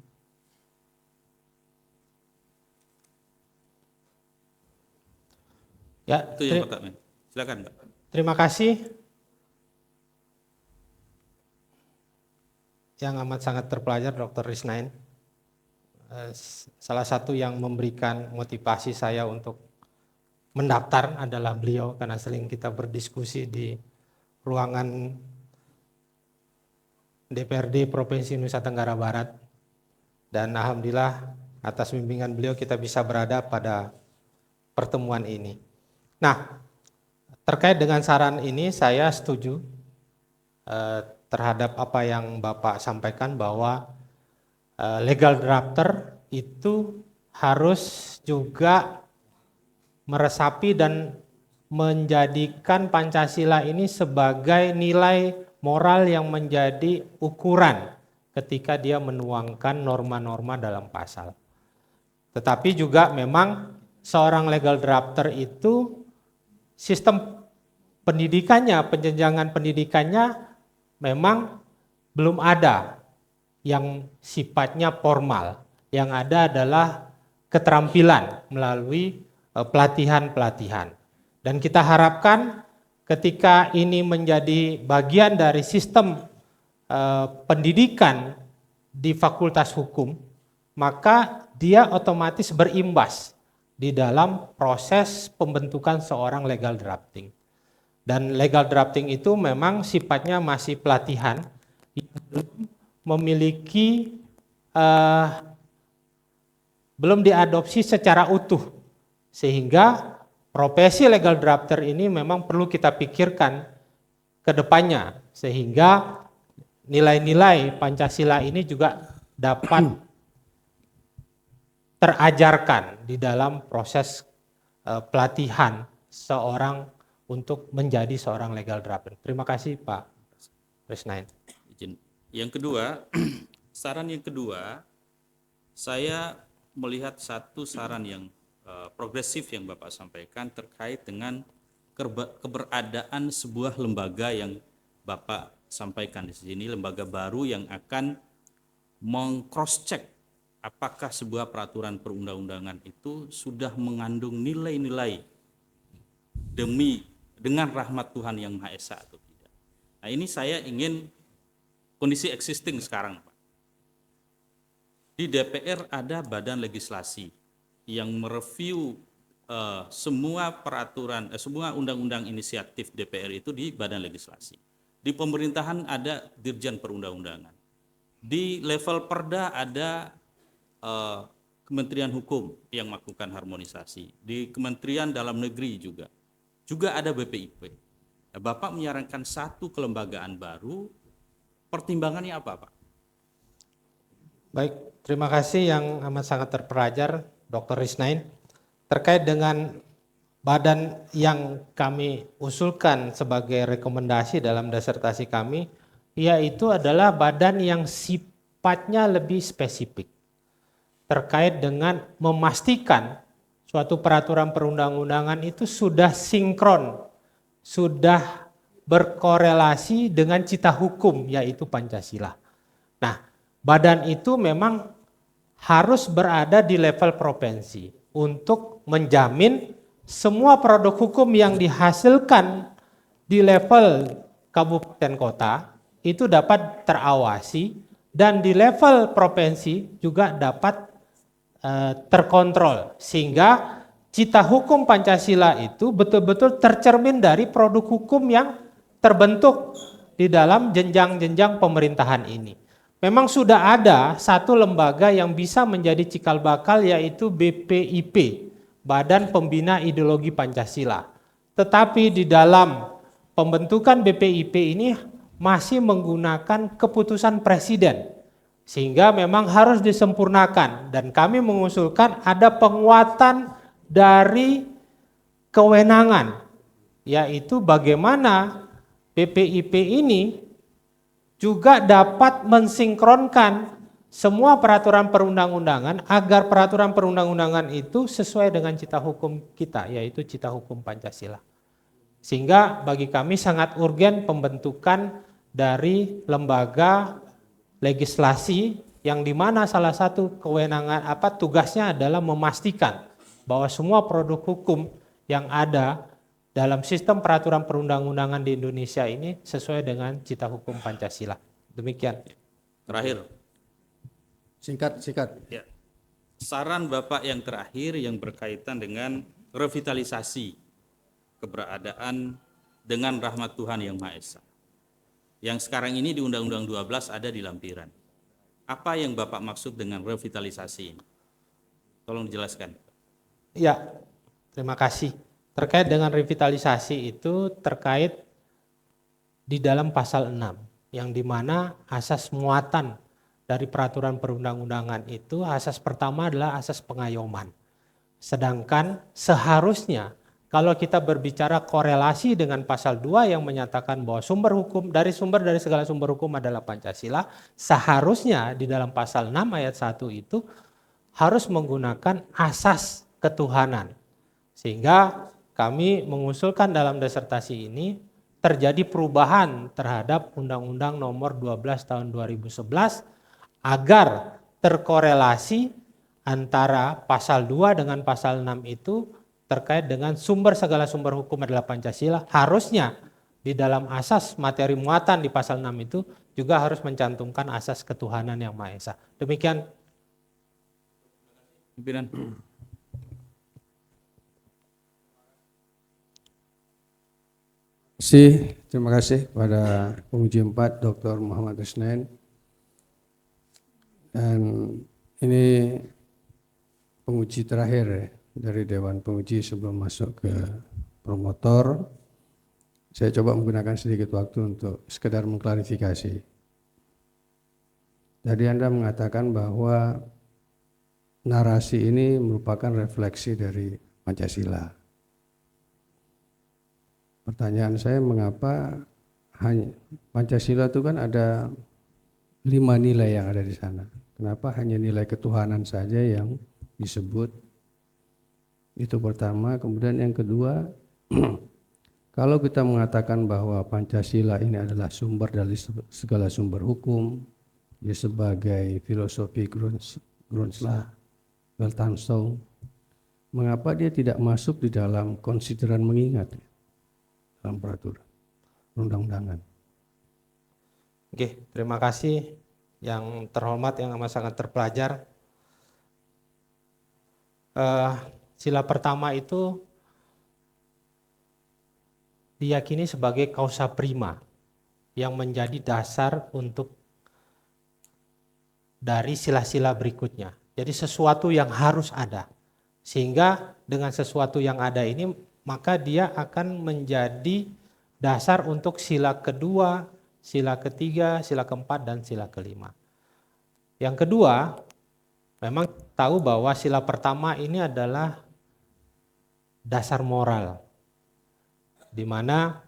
Ya, Itu yang pertama. Silakan, Pak. terima kasih yang amat sangat terpelajar Dr. Risnain. Salah satu yang memberikan motivasi saya untuk mendaftar adalah beliau, karena sering kita berdiskusi di ruangan DPRD Provinsi Nusa Tenggara Barat, dan alhamdulillah atas bimbingan beliau kita bisa berada pada pertemuan ini. Nah, terkait dengan saran ini saya setuju terhadap apa yang Bapak sampaikan, bahwa legal drafter itu harus juga meresapi dan menjadikan Pancasila ini sebagai nilai moral yang menjadi ukuran ketika dia menuangkan norma-norma dalam pasal. Tetapi juga memang seorang legal drafter itu sistem pendidikannya, penjenjangan pendidikannya memang belum ada yang sifatnya formal. Yang ada adalah keterampilan melalui pelatihan-pelatihan. Dan kita harapkan ketika ini menjadi bagian dari sistem pendidikan di Fakultas Hukum, maka dia otomatis berimbas di dalam proses pembentukan seorang legal drafting. Dan legal drafting itu memang sifatnya masih pelatihan, memiliki belum diadopsi secara utuh, sehingga profesi legal drafter ini memang perlu kita pikirkan ke depannya, sehingga nilai-nilai Pancasila ini juga dapat terajarkan di dalam proses pelatihan seorang untuk menjadi seorang legal drafter. Terima kasih Pak Risnain. Yang kedua, saran yang kedua, saya melihat satu saran yang progresif yang Bapak sampaikan terkait dengan keberadaan sebuah lembaga yang Bapak sampaikan di sini, lembaga baru yang akan meng-cross-check apakah sebuah peraturan perundang-undangan itu sudah mengandung nilai-nilai dengan rahmat Tuhan Yang Maha Esa atau tidak. Nah, ini saya ingin kondisi existing sekarang, Pak. Di DPR ada badan legislasi yang mereview semua peraturan, semua undang-undang inisiatif DPR itu di badan legislasi. Di pemerintahan ada Dirjen Perundang-undangan. Di level Perda ada Kementerian Hukum yang melakukan harmonisasi. Di Kementerian Dalam Negeri juga ada BPIP. Nah, Bapak menyarankan satu kelembagaan baru, pertimbangannya apa, Pak? Baik, terima kasih yang amat sangat terpelajar Dr. Risnain. Terkait dengan badan yang kami usulkan sebagai rekomendasi dalam disertasi kami, yaitu adalah badan yang sifatnya lebih spesifik terkait dengan memastikan suatu peraturan perundang-undangan itu sudah sinkron, sudah berkorelasi dengan cita hukum, yaitu Pancasila. Nah, badan itu memang harus berada di level provinsi untuk menjamin semua produk hukum yang dihasilkan di level kabupaten kota itu dapat terawasi, dan di level provinsi juga dapat terkontrol, sehingga cita hukum Pancasila itu betul-betul tercermin dari produk hukum yang terbentuk di dalam jenjang-jenjang pemerintahan ini. Memang sudah ada satu lembaga yang bisa menjadi cikal bakal, yaitu BPIP, Badan Pembina Ideologi Pancasila. Tetapi di dalam pembentukan BPIP ini masih menggunakan keputusan presiden. Sehingga memang harus disempurnakan dan kami mengusulkan ada penguatan dari kewenangan, yaitu bagaimana BPIP ini juga dapat mensinkronkan semua peraturan perundang-undangan agar peraturan perundang-undangan itu sesuai dengan cita hukum kita, yaitu cita hukum Pancasila. Sehingga bagi kami sangat urgen pembentukan dari lembaga legislasi yang dimana salah satu kewenangan tugasnya adalah memastikan bahwa semua produk hukum yang ada dalam sistem peraturan perundang-undangan di Indonesia ini sesuai dengan cita hukum Pancasila. Demikian. Terakhir. Singkat. Ya. Saran Bapak yang terakhir yang berkaitan dengan revitalisasi keberadaan dengan rahmat Tuhan Yang Maha Esa. Yang sekarang ini di Undang-Undang 12 ada di lampiran. Apa yang Bapak maksud dengan revitalisasi ini? Tolong dijelaskan. Ya, terima kasih. Terkait dengan revitalisasi itu terkait di dalam pasal 6 yang dimana asas muatan dari peraturan perundang-undangan itu asas pertama adalah asas pengayoman. Sedangkan seharusnya kalau kita berbicara korelasi dengan pasal 2 yang menyatakan bahwa sumber dari segala sumber hukum adalah Pancasila, seharusnya di dalam pasal 6 ayat 1 itu harus menggunakan asas ketuhanan. Sehingga kami mengusulkan dalam disertasi ini terjadi perubahan terhadap Undang-Undang Nomor 12 Tahun 2011 agar terkorelasi antara pasal 2 dengan pasal 6 itu terkait dengan segala sumber hukum adalah Pancasila. Harusnya di dalam asas materi muatan di pasal 6 itu juga harus mencantumkan asas ketuhanan Yang Maha Esa. Demikian. Pimpinan. Terima kasih kepada penguji 4 Dr. Muhammad Isnain. Dan ini penguji terakhir dari Dewan Penguji sebelum masuk ke promotor. Saya coba menggunakan sedikit waktu untuk sekedar mengklarifikasi. Tadi Anda mengatakan bahwa narasi ini merupakan refleksi dari Pancasila. Pertanyaan saya, mengapa hanya Pancasila itu kan ada 5 nilai yang ada di sana. Kenapa hanya nilai ketuhanan saja yang disebut? Itu pertama. Kemudian yang kedua, kalau kita mengatakan bahwa Pancasila ini adalah sumber dari segala sumber hukum, ya sebagai filosofi Grundslag, Weltanschauung, mengapa dia tidak masuk di dalam konsideran mengingat dalam peraturan perundang-undangan? Oke, terima kasih yang terhormat, yang amat sangat terpelajar. Sila pertama itu diyakini sebagai causa prima yang menjadi dasar untuk dari sila-sila berikutnya. Jadi sesuatu yang harus ada. Sehingga dengan sesuatu yang ada ini maka dia akan menjadi dasar untuk sila kedua, sila ketiga, sila keempat, dan sila kelima. Yang kedua, memang tahu bahwa sila pertama ini adalah dasar moral, di mana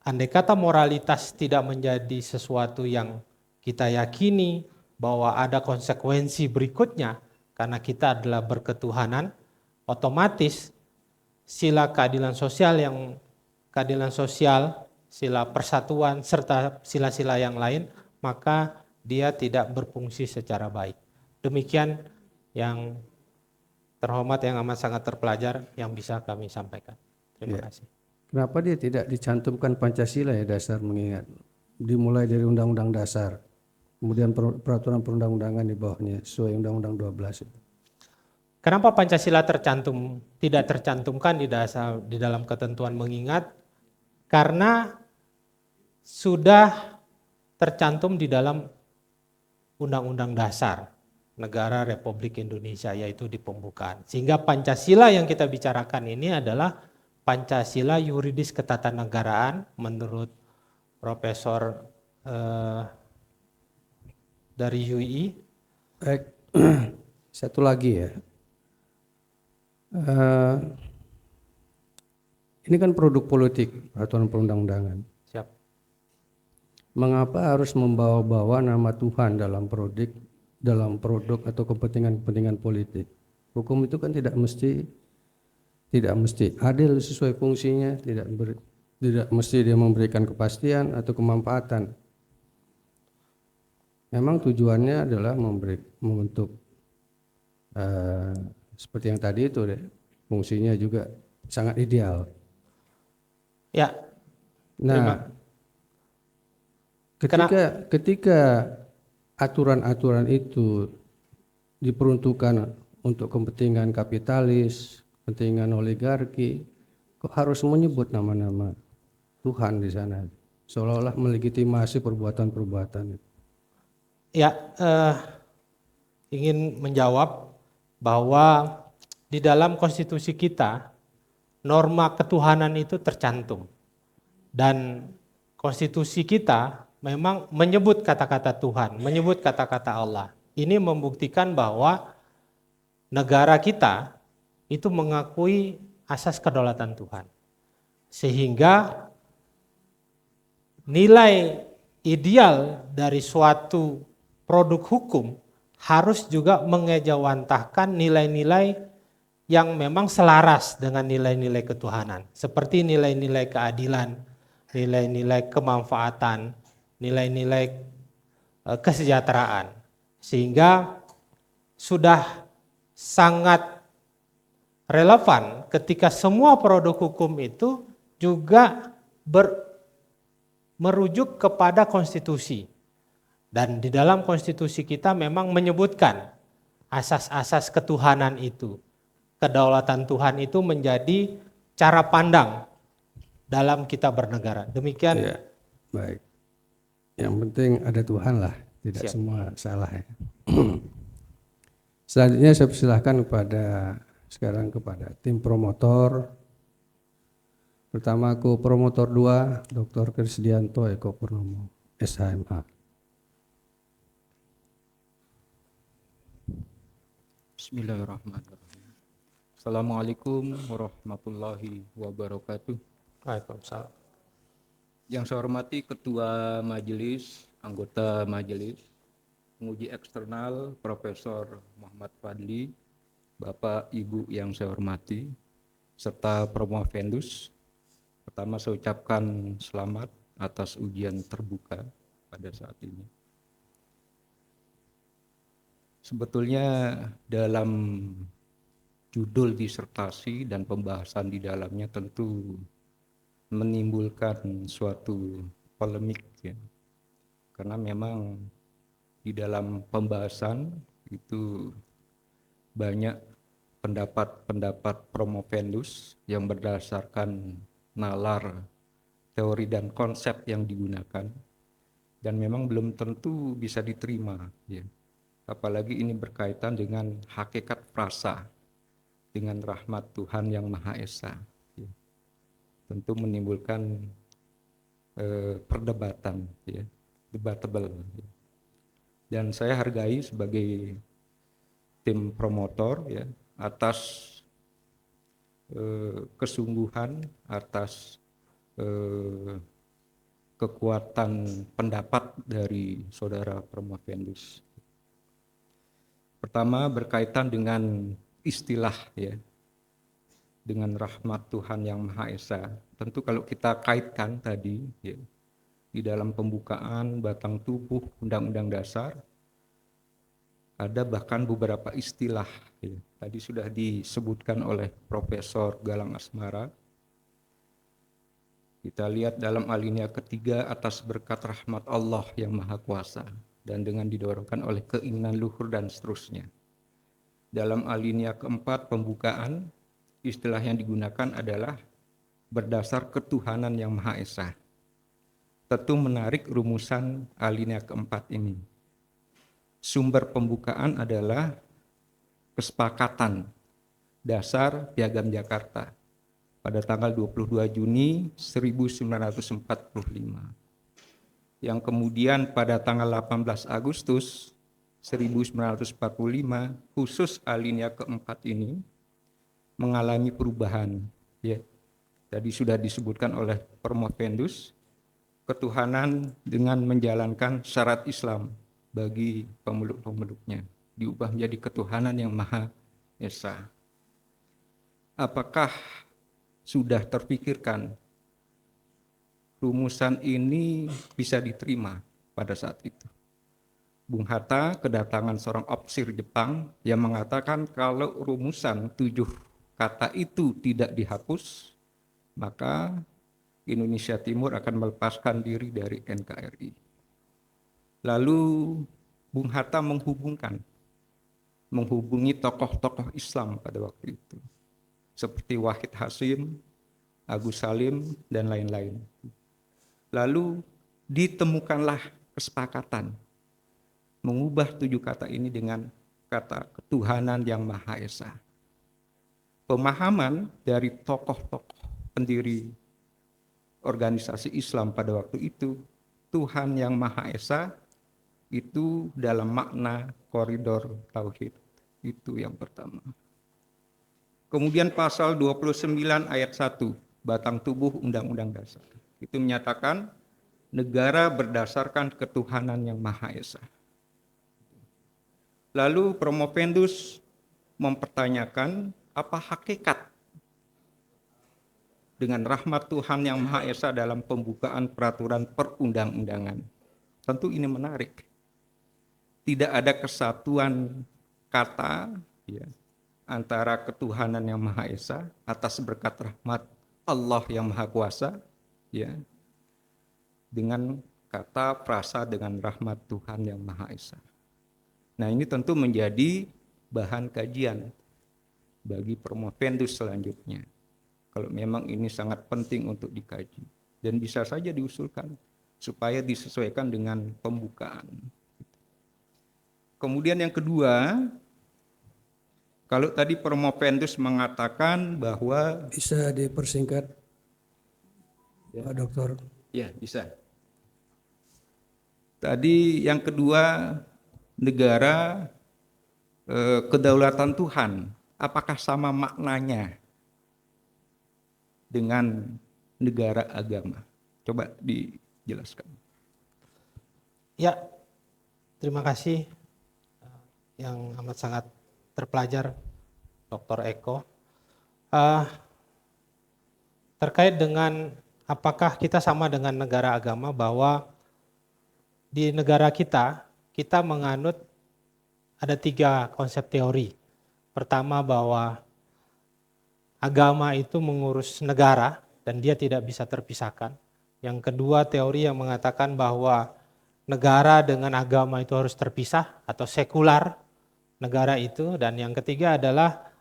andai kata moralitas tidak menjadi sesuatu yang kita yakini bahwa ada konsekuensi berikutnya karena kita adalah berketuhanan, otomatis sila keadilan sosial, sila persatuan, serta sila-sila yang lain, maka dia tidak berfungsi secara baik. Demikian yang terhormat, yang amat sangat terpelajar, yang bisa kami sampaikan. Terima kasih. Kenapa dia tidak dicantumkan Pancasila ya dasar mengingat? Dimulai dari Undang-Undang Dasar, kemudian peraturan perundang-undangan di bawahnya, sesuai Undang-Undang 12 itu. Kenapa Pancasila tidak tercantumkan di dalam ketentuan mengingat? Karena sudah tercantum di dalam Undang-Undang Dasar. negara Republik Indonesia, yaitu di pembukaan. Sehingga Pancasila yang kita bicarakan ini adalah Pancasila yuridis ketatanegaraan menurut Profesor dari UI. Baik, satu lagi ya. Ini kan produk politik, peraturan perundang-undangan. Siap. Mengapa harus membawa-bawa nama Tuhan dalam produk atau kepentingan politik? Hukum itu kan tidak mesti adil sesuai fungsinya, tidak mesti dia memberikan kepastian atau kemanfaatan. Memang tujuannya adalah membentuk seperti yang tadi itu deh, fungsinya juga sangat ideal. Ya. Nah, ketika aturan-aturan itu diperuntukkan untuk kepentingan kapitalis, kepentingan oligarki, kok harus menyebut nama-nama Tuhan di sana, seolah-olah melegitimasi perbuatan-perbuatan itu. Ya, ingin menjawab bahwa di dalam konstitusi kita norma ketuhanan itu tercantum, dan konstitusi kita memang menyebut kata-kata Tuhan, menyebut kata-kata Allah. Ini membuktikan bahwa negara kita itu mengakui asas kedaulatan Tuhan. Sehingga nilai ideal dari suatu produk hukum harus juga mengejawantahkan nilai-nilai yang memang selaras dengan nilai-nilai ketuhanan. Seperti nilai-nilai keadilan, nilai-nilai kemanfaatan, nilai-nilai kesejahteraan. Sehingga sudah sangat relevan ketika semua produk hukum itu juga merujuk kepada konstitusi. Dan di dalam konstitusi kita memang menyebutkan asas-asas ketuhanan itu. Kedaulatan Tuhan itu menjadi cara pandang dalam kita bernegara. Demikian. Ya, baik. Yang penting ada Tuhan lah, tidak Siap. semua salah ya. Selanjutnya saya persilahkan sekarang kepada tim promotor. Pertama promotor 2, Dr. Krisdianto Eko Purnomo, SHMA. Bismillahirrahmanirrahim. Assalamualaikum warahmatullahi wabarakatuh. Waalaikumsalam. Yang saya hormati Ketua Majelis, anggota Majelis, penguji eksternal Profesor Muhammad Fadli, Bapak Ibu yang saya hormati, serta promovendus. Pertama saya ucapkan selamat atas ujian terbuka pada saat ini. Sebetulnya dalam judul disertasi dan pembahasan di dalamnya tentu menimbulkan suatu polemik ya. Karena memang di dalam pembahasan itu banyak pendapat-pendapat promovendus yang berdasarkan nalar teori dan konsep yang digunakan, dan memang belum tentu bisa diterima ya. Apalagi ini berkaitan dengan hakikat frasa dengan rahmat Tuhan yang Maha Esa ya. Tentu menimbulkan perdebatan ya, debatable ya. Dan saya hargai sebagai tim promotor ya atas kesungguhan, atas kekuatan pendapat dari saudara promovendus. Pertama berkaitan dengan istilah ya, dengan rahmat Tuhan yang Maha Esa. Tentu kalau kita kaitkan tadi ya, di dalam pembukaan batang tubuh Undang-Undang Dasar ada bahkan beberapa istilah ya. Tadi sudah disebutkan oleh Profesor Galang Asmara. Kita lihat dalam alinea ketiga, atas berkat rahmat Allah yang Maha Kuasa dan dengan didorongkan oleh keinginan luhur dan seterusnya. Dalam alinea keempat pembukaan, istilah yang digunakan adalah berdasar ketuhanan yang Maha Esa. Tentu menarik rumusan alinea keempat ini. sumber pembukaan adalah kesepakatan dasar Piagam Jakarta pada tanggal 22 Juni 1945. Yang kemudian pada tanggal 18 Agustus 1945 khusus alinea keempat ini mengalami perubahan. Ya, tadi sudah disebutkan oleh Promovendus, ketuhanan dengan menjalankan syarat Islam bagi pemeluk-pemeluknya diubah menjadi ketuhanan yang Maha Esa. Apakah sudah terpikirkan rumusan ini bisa diterima pada saat itu? Bung Hatta kedatangan seorang opsir Jepang yang mengatakan kalau rumusan 7 kata itu tidak dihapus, maka Indonesia Timur akan melepaskan diri dari NKRI. Lalu Bung Hatta menghubungi tokoh-tokoh Islam pada waktu itu, seperti Wahid Hasim, Agus Salim, dan lain-lain. Lalu ditemukanlah kesepakatan mengubah 7 kata ini dengan kata ketuhanan yang Maha Esa. Pemahaman dari tokoh-tokoh pendiri organisasi Islam pada waktu itu, Tuhan yang Maha Esa itu dalam makna koridor tauhid. Itu yang pertama. Kemudian pasal 29 ayat 1 batang tubuh Undang-Undang Dasar itu menyatakan negara berdasarkan ketuhanan yang Maha Esa. Lalu Promovendus mempertanyakan apa hakikat dengan rahmat Tuhan yang Maha Esa dalam pembukaan peraturan perundang-undangan. Tentu ini menarik. Tidak ada kesatuan kata ya, antara ketuhanan yang Maha Esa atas berkat rahmat Allah yang Maha Kuasa ya, dengan kata frasa dengan rahmat Tuhan yang Maha Esa. Nah, ini tentu menjadi bahan kajian bagi Promovendus selanjutnya. Kalau memang ini sangat penting untuk dikaji dan bisa saja diusulkan supaya disesuaikan dengan pembukaan. Kemudian yang kedua, kalau tadi Promovendus mengatakan bahwa Bisa dipersingkat, Pak Dokter? ya bisa. Tadi yang kedua, negara kedaulatan Tuhan, apakah sama maknanya dengan negara agama? Coba dijelaskan. Ya, terima kasih yang amat sangat terpelajar Dr. Eko. Terkait dengan apakah kita sama dengan negara agama, bahwa di negara kita menganut ada 3 konsep teori. Pertama, bahwa agama itu mengurus negara dan dia tidak bisa terpisahkan. Yang kedua, teori yang mengatakan bahwa negara dengan agama itu harus terpisah atau sekular negara itu. Dan yang ketiga adalah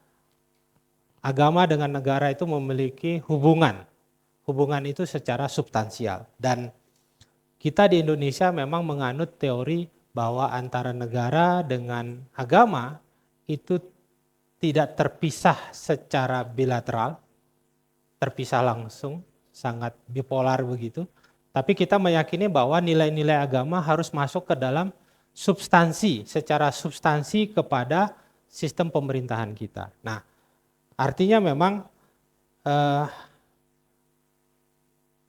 agama dengan negara itu memiliki hubungan. Hubungan itu secara substansial. Dan kita di Indonesia memang menganut teori bahwa antara negara dengan agama itu tidak terpisah secara bilateral, terpisah langsung, sangat bipolar begitu. Tapi kita meyakini bahwa nilai-nilai agama harus masuk ke dalam substansi, secara substansi kepada sistem pemerintahan kita. Nah, artinya memang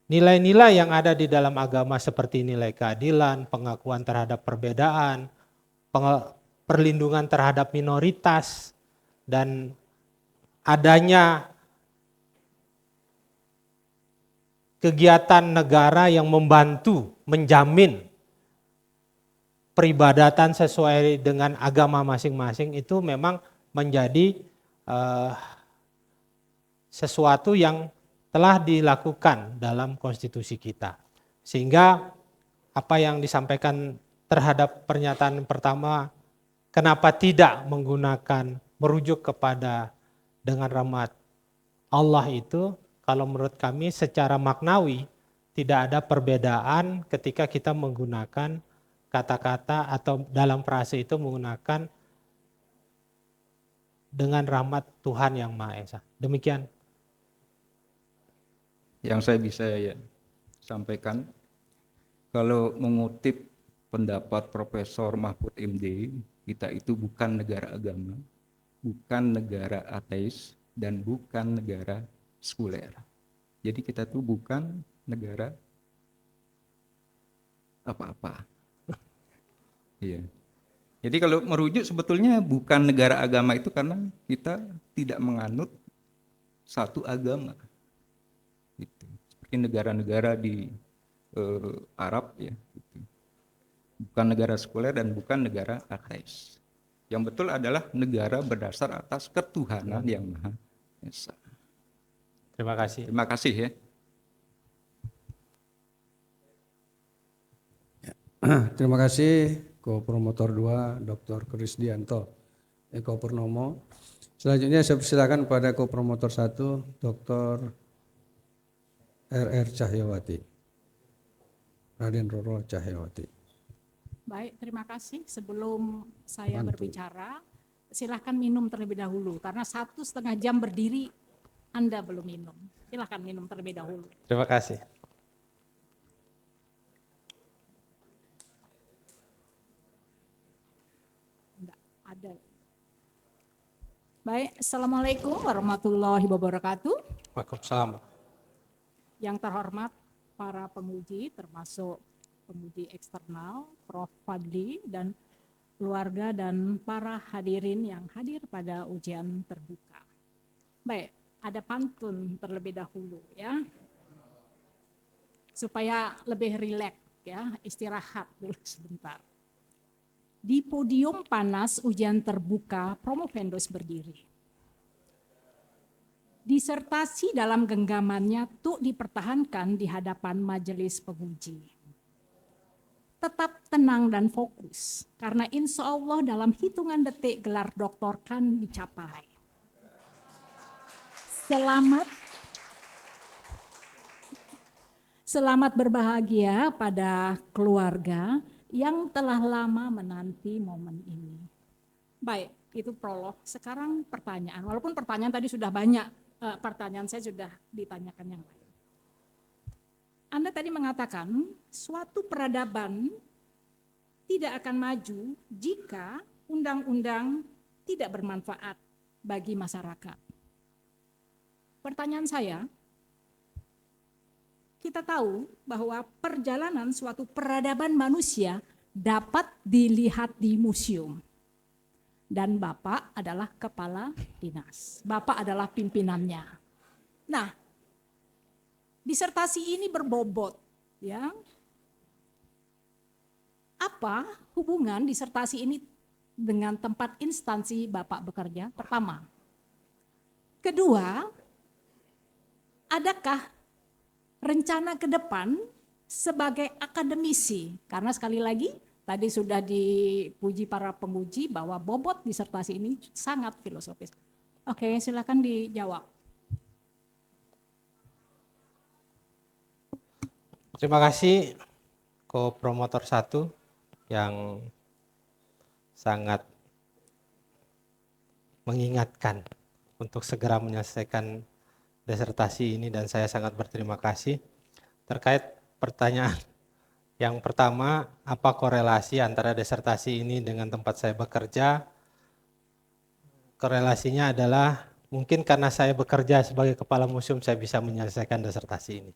nilai-nilai yang ada di dalam agama seperti nilai keadilan, pengakuan terhadap perbedaan, perlindungan terhadap minoritas, dan adanya kegiatan negara yang membantu, menjamin peribadatan sesuai dengan agama masing-masing itu memang menjadi sesuatu yang telah dilakukan dalam konstitusi kita. Sehingga apa yang disampaikan terhadap pernyataan pertama, kenapa tidak menggunakan merujuk kepada dengan rahmat Allah itu, kalau menurut kami secara maknawi tidak ada perbedaan ketika kita menggunakan kata-kata atau dalam frase itu menggunakan dengan rahmat Tuhan Yang Maha Esa. Demikian. Yang saya bisa sampaikan, kalau mengutip pendapat Profesor Mahfud MD, kita itu bukan negara agama, bukan negara ateis, dan bukan negara sekuler. Jadi kita tuh bukan negara apa-apa. Iya. Jadi kalau merujuk sebetulnya bukan negara agama itu karena kita tidak menganut satu agama. Gitu. Seperti negara-negara di Arab ya. Gitu. Bukan negara sekuler dan bukan negara ateis. Yang betul adalah negara berdasar atas ketuhanan yang Maha Esa. Terima kasih. Terima kasih ya. Terima kasih Ko-Promotor 2 Dr. Krisdianto Eko Purnomo. Selanjutnya saya persilakan pada Ko-Promotor 1 Dr. RR Cahyawati. Raden Roro Cahyawati. Baik, terima kasih. Sebelum saya berbicara, silahkan minum terlebih dahulu. Karena 1,5 jam berdiri, Anda belum minum. Silahkan minum terlebih dahulu. Terima kasih. Enggak, ada. Baik, Assalamualaikum warahmatullahi wabarakatuh. Waalaikumsalam. Yang terhormat para penguji, termasuk penguji eksternal, Prof. Fadli, dan keluarga dan para hadirin yang hadir pada ujian terbuka. Baik, ada pantun terlebih dahulu ya, supaya lebih rileks ya, istirahat dulu sebentar. Di podium panas ujian terbuka, Promovendos berdiri. Disertasi dalam genggamannya tuh dipertahankan di hadapan majelis penguji. Tetap tenang dan fokus, karena insya Allah dalam hitungan detik gelar doktor kan dicapai. Selamat berbahagia pada keluarga yang telah lama menanti momen ini. Baik, itu prolog. Sekarang pertanyaan, walaupun pertanyaan tadi sudah banyak, pertanyaan saya sudah ditanyakan yang lain. Anda tadi mengatakan suatu peradaban tidak akan maju jika undang-undang tidak bermanfaat bagi masyarakat. Pertanyaan saya, kita tahu bahwa perjalanan suatu peradaban manusia dapat dilihat di museum. Dan Bapak adalah kepala dinas, Bapak adalah pimpinannya. Nah, disertasi ini berbobot, ya. Apa hubungan disertasi ini dengan tempat instansi Bapak bekerja? Pertama. Kedua, adakah rencana ke depan sebagai akademisi? Karena sekali lagi, tadi sudah dipuji para penguji bahwa bobot disertasi ini sangat filosofis. Oke, silakan dijawab. Terima kasih Ko-Promotor 1 yang sangat mengingatkan untuk segera menyelesaikan disertasi ini dan saya sangat berterima kasih. Terkait pertanyaan yang pertama, apa korelasi antara disertasi ini dengan tempat saya bekerja? Korelasinya adalah mungkin karena saya bekerja sebagai kepala museum saya bisa menyelesaikan disertasi ini.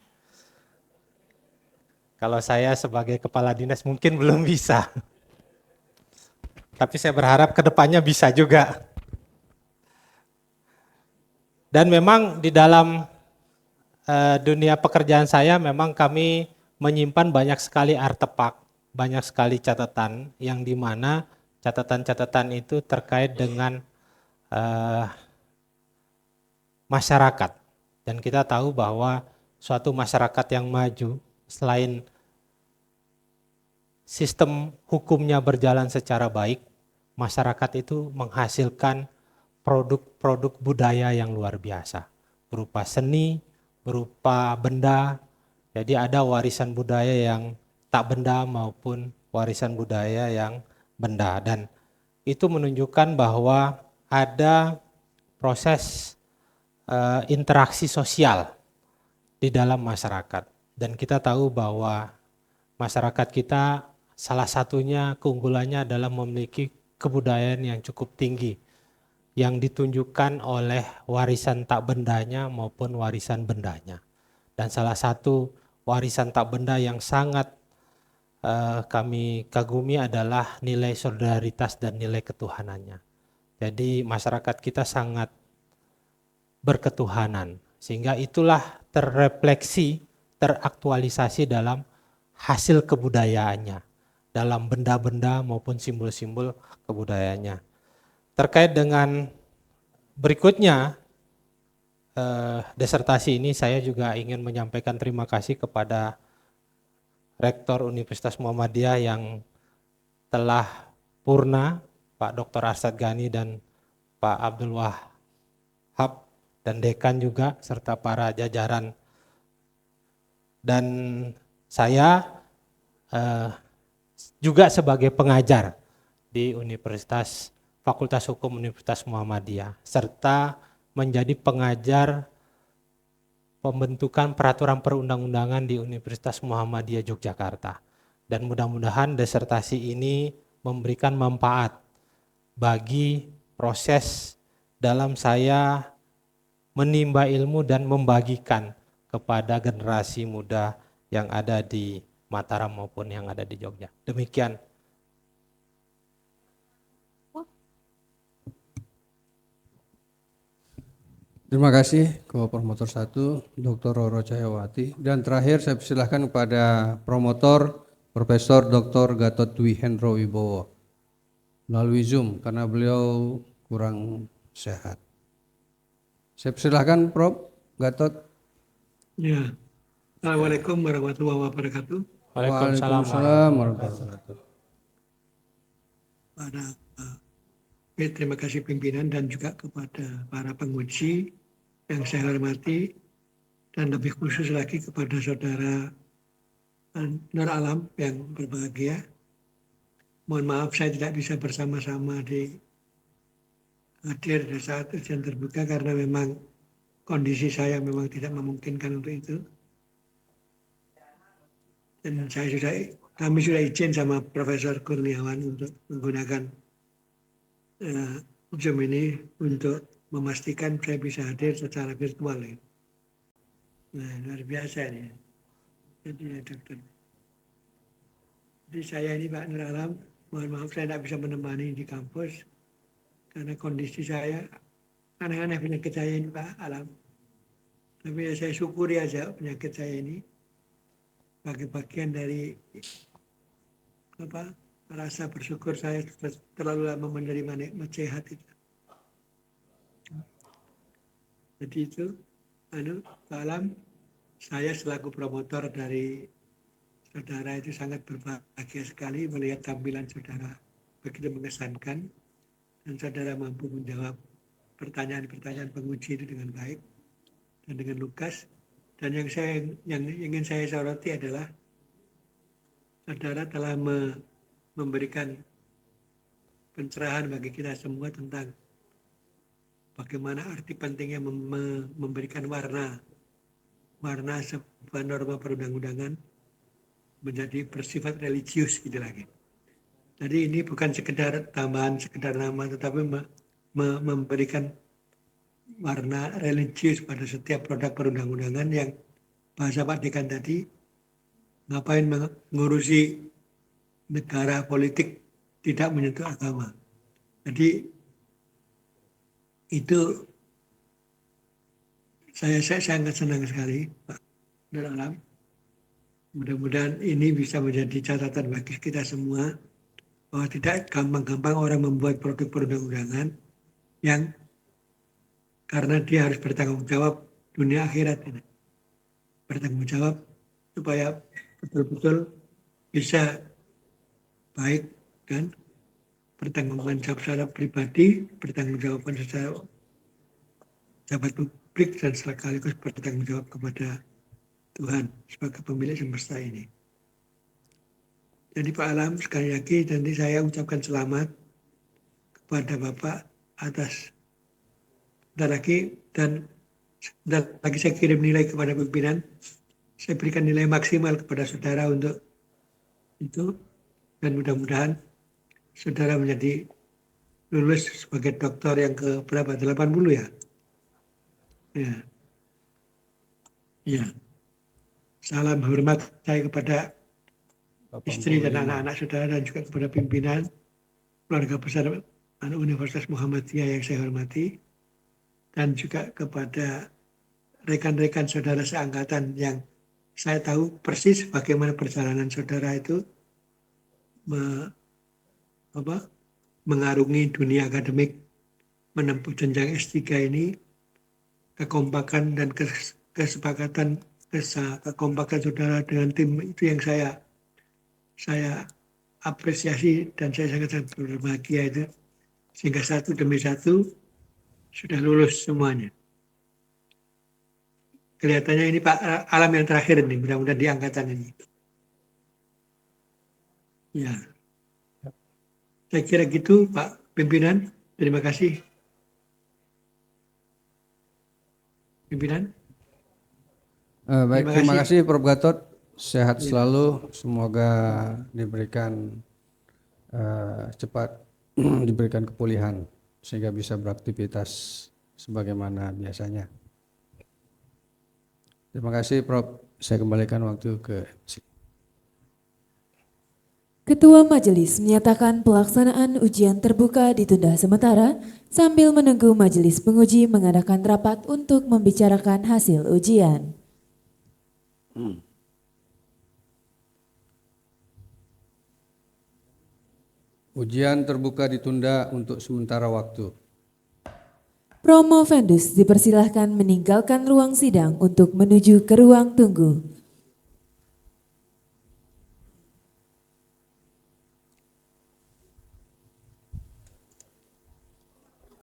Kalau saya sebagai kepala dinas mungkin belum bisa. Tapi saya berharap ke depannya bisa juga. Dan memang di dalam dunia pekerjaan saya memang kami menyimpan banyak sekali artefak, banyak sekali catatan yang dimana catatan-catatan itu terkait dengan masyarakat. Dan kita tahu bahwa suatu masyarakat yang maju selain sistem hukumnya berjalan secara baik, masyarakat itu menghasilkan produk-produk budaya yang luar biasa, berupa seni, berupa benda. Jadi ada warisan budaya yang tak benda maupun warisan budaya yang benda, dan itu menunjukkan bahwa ada proses interaksi sosial di dalam masyarakat, dan kita tahu bahwa masyarakat kita salah satunya keunggulannya adalah memiliki kebudayaan yang cukup tinggi yang ditunjukkan oleh warisan tak bendanya maupun warisan bendanya. Dan salah satu warisan tak benda yang sangat kami kagumi adalah nilai solidaritas dan nilai ketuhanannya. Jadi masyarakat kita sangat berketuhanan, sehingga itulah terrefleksi, teraktualisasi dalam hasil kebudayaannya, dalam benda-benda maupun simbol-simbol kebudayaannya. Terkait dengan berikutnya, disertasi ini saya juga ingin menyampaikan terima kasih kepada Rektor Universitas Muhammadiyah yang telah purna, Pak Dr. Arsyad Ghani dan Pak Abdul Wahab, dan Dekan juga, serta para jajaran. Dan saya juga sebagai pengajar di Fakultas Hukum Universitas Muhammadiyah, serta menjadi pengajar pembentukan peraturan perundang-undangan di Universitas Muhammadiyah Yogyakarta. Dan mudah-mudahan disertasi ini memberikan manfaat bagi proses dalam saya menimba ilmu dan membagikan kepada generasi muda yang ada di Mataram maupun yang ada di Jogja. Demikian. Terima kasih ke promotor 1, Dr. Roro Cahyawati. Dan terakhir saya persilahkan kepada promotor Profesor Dr. Gatot Dwi Hendro Wibowo melalui Zoom karena beliau kurang sehat. Saya persilahkan Prof. Gatot. Ya. Assalamualaikum warahmatullahi wabarakatuh. Waalaikumsalam warahmatullahi wabarakatuh. Terima kasih pimpinan dan juga kepada para penguji yang saya hormati, dan lebih khusus lagi kepada saudara Nur Alam yang berbahagia. Mohon maaf saya tidak bisa bersama-sama hadir di saat ujian terbuka karena memang kondisi saya memang tidak memungkinkan untuk itu. Dan kami sudah izin sama Profesor Kurniawan untuk menggunakan Zoom ini untuk memastikan saya bisa hadir secara virtual. Nah, luar biasa ini. Jadi ya dokter. Jadi saya ini Pak Nur Alam, mohon maaf saya tidak bisa menemani di kampus karena kondisi saya aneh-aneh penyakit saya ini Pak Alam. Tapi ya saya syukuri aja penyakit saya ini sebagai bagian dari rasa bersyukur saya terlalu lama menerima nikmat sehat itu. Jadi itu, Pak Alam, saya selaku promotor dari saudara itu sangat berbahagia sekali melihat tampilan saudara begitu mengesankan dan saudara mampu menjawab pertanyaan-pertanyaan penguji itu dengan baik dan dengan lugas. Dan yang ingin saya soroti adalah saudara telah memberikan pencerahan bagi kita semua tentang bagaimana arti pentingnya memberikan warna sebuah norma perundang-undangan menjadi bersifat religius gitu lagi. Jadi ini bukan sekedar tambahan, sekedar nama, tetapi memberikan warna religius pada setiap produk perundang-undangan yang bahasa Pak Dekan tadi, ngapain mengurusi negara politik tidak menyentuh agama. Jadi itu saya sangat senang sekali Pak Nur Alam. Mudah-mudahan ini bisa menjadi catatan bagi kita semua bahwa tidak gampang-gampang orang membuat produk perundang-undangan yang karena dia harus bertanggung jawab dunia akhirat ini. Bertanggung jawab supaya betul-betul bisa baik dan bertanggung jawab secara pribadi, bertanggung jawab secara jabat publik, dan sekaligus bertanggung jawab kepada Tuhan sebagai pemilik semesta ini. Jadi Pak Alam, sekali lagi nanti saya ucapkan selamat kepada Bapak atas dan lagi saya kirim nilai kepada pimpinan. Saya berikan nilai maksimal kepada saudara untuk itu, dan mudah-mudahan saudara menjadi lulus sebagai doktor yang ke berapa? 80 ya? Ya. Ya. Salam hormat saya kepada istri dan anak-anak saudara dan juga kepada pimpinan keluarga besar Universitas Muhammadiyah yang saya hormati, dan juga kepada rekan-rekan saudara seangkatan yang saya tahu persis bagaimana perjalanan saudara itu mengarungi dunia akademik, menempuh jenjang S3 ini, kekompakan dan kesepakatan, kekompakan saudara dengan tim itu yang saya apresiasi dan saya sangat berbahagia itu, sehingga satu demi satu sudah lulus semuanya. Kelihatannya ini Pak Alam yang terakhir nih, mudah-mudahan di angkatan ini. Ya. Saya kira gitu Pak Pimpinan. Terima kasih. Pimpinan. Baik, terima kasih Prof. Gatot. Sehat selalu. Semoga diberikan cepat diberikan kepulihan sehingga bisa beraktivitas sebagaimana biasanya. Terima kasih Prof. Saya kembalikan waktu ke MC. Ketua Majelis menyatakan pelaksanaan ujian terbuka ditunda sementara sambil menunggu majelis penguji mengadakan rapat untuk membicarakan hasil ujian. Ujian terbuka ditunda untuk sementara waktu. Promovendus dipersilahkan meninggalkan ruang sidang untuk menuju ke ruang tunggu.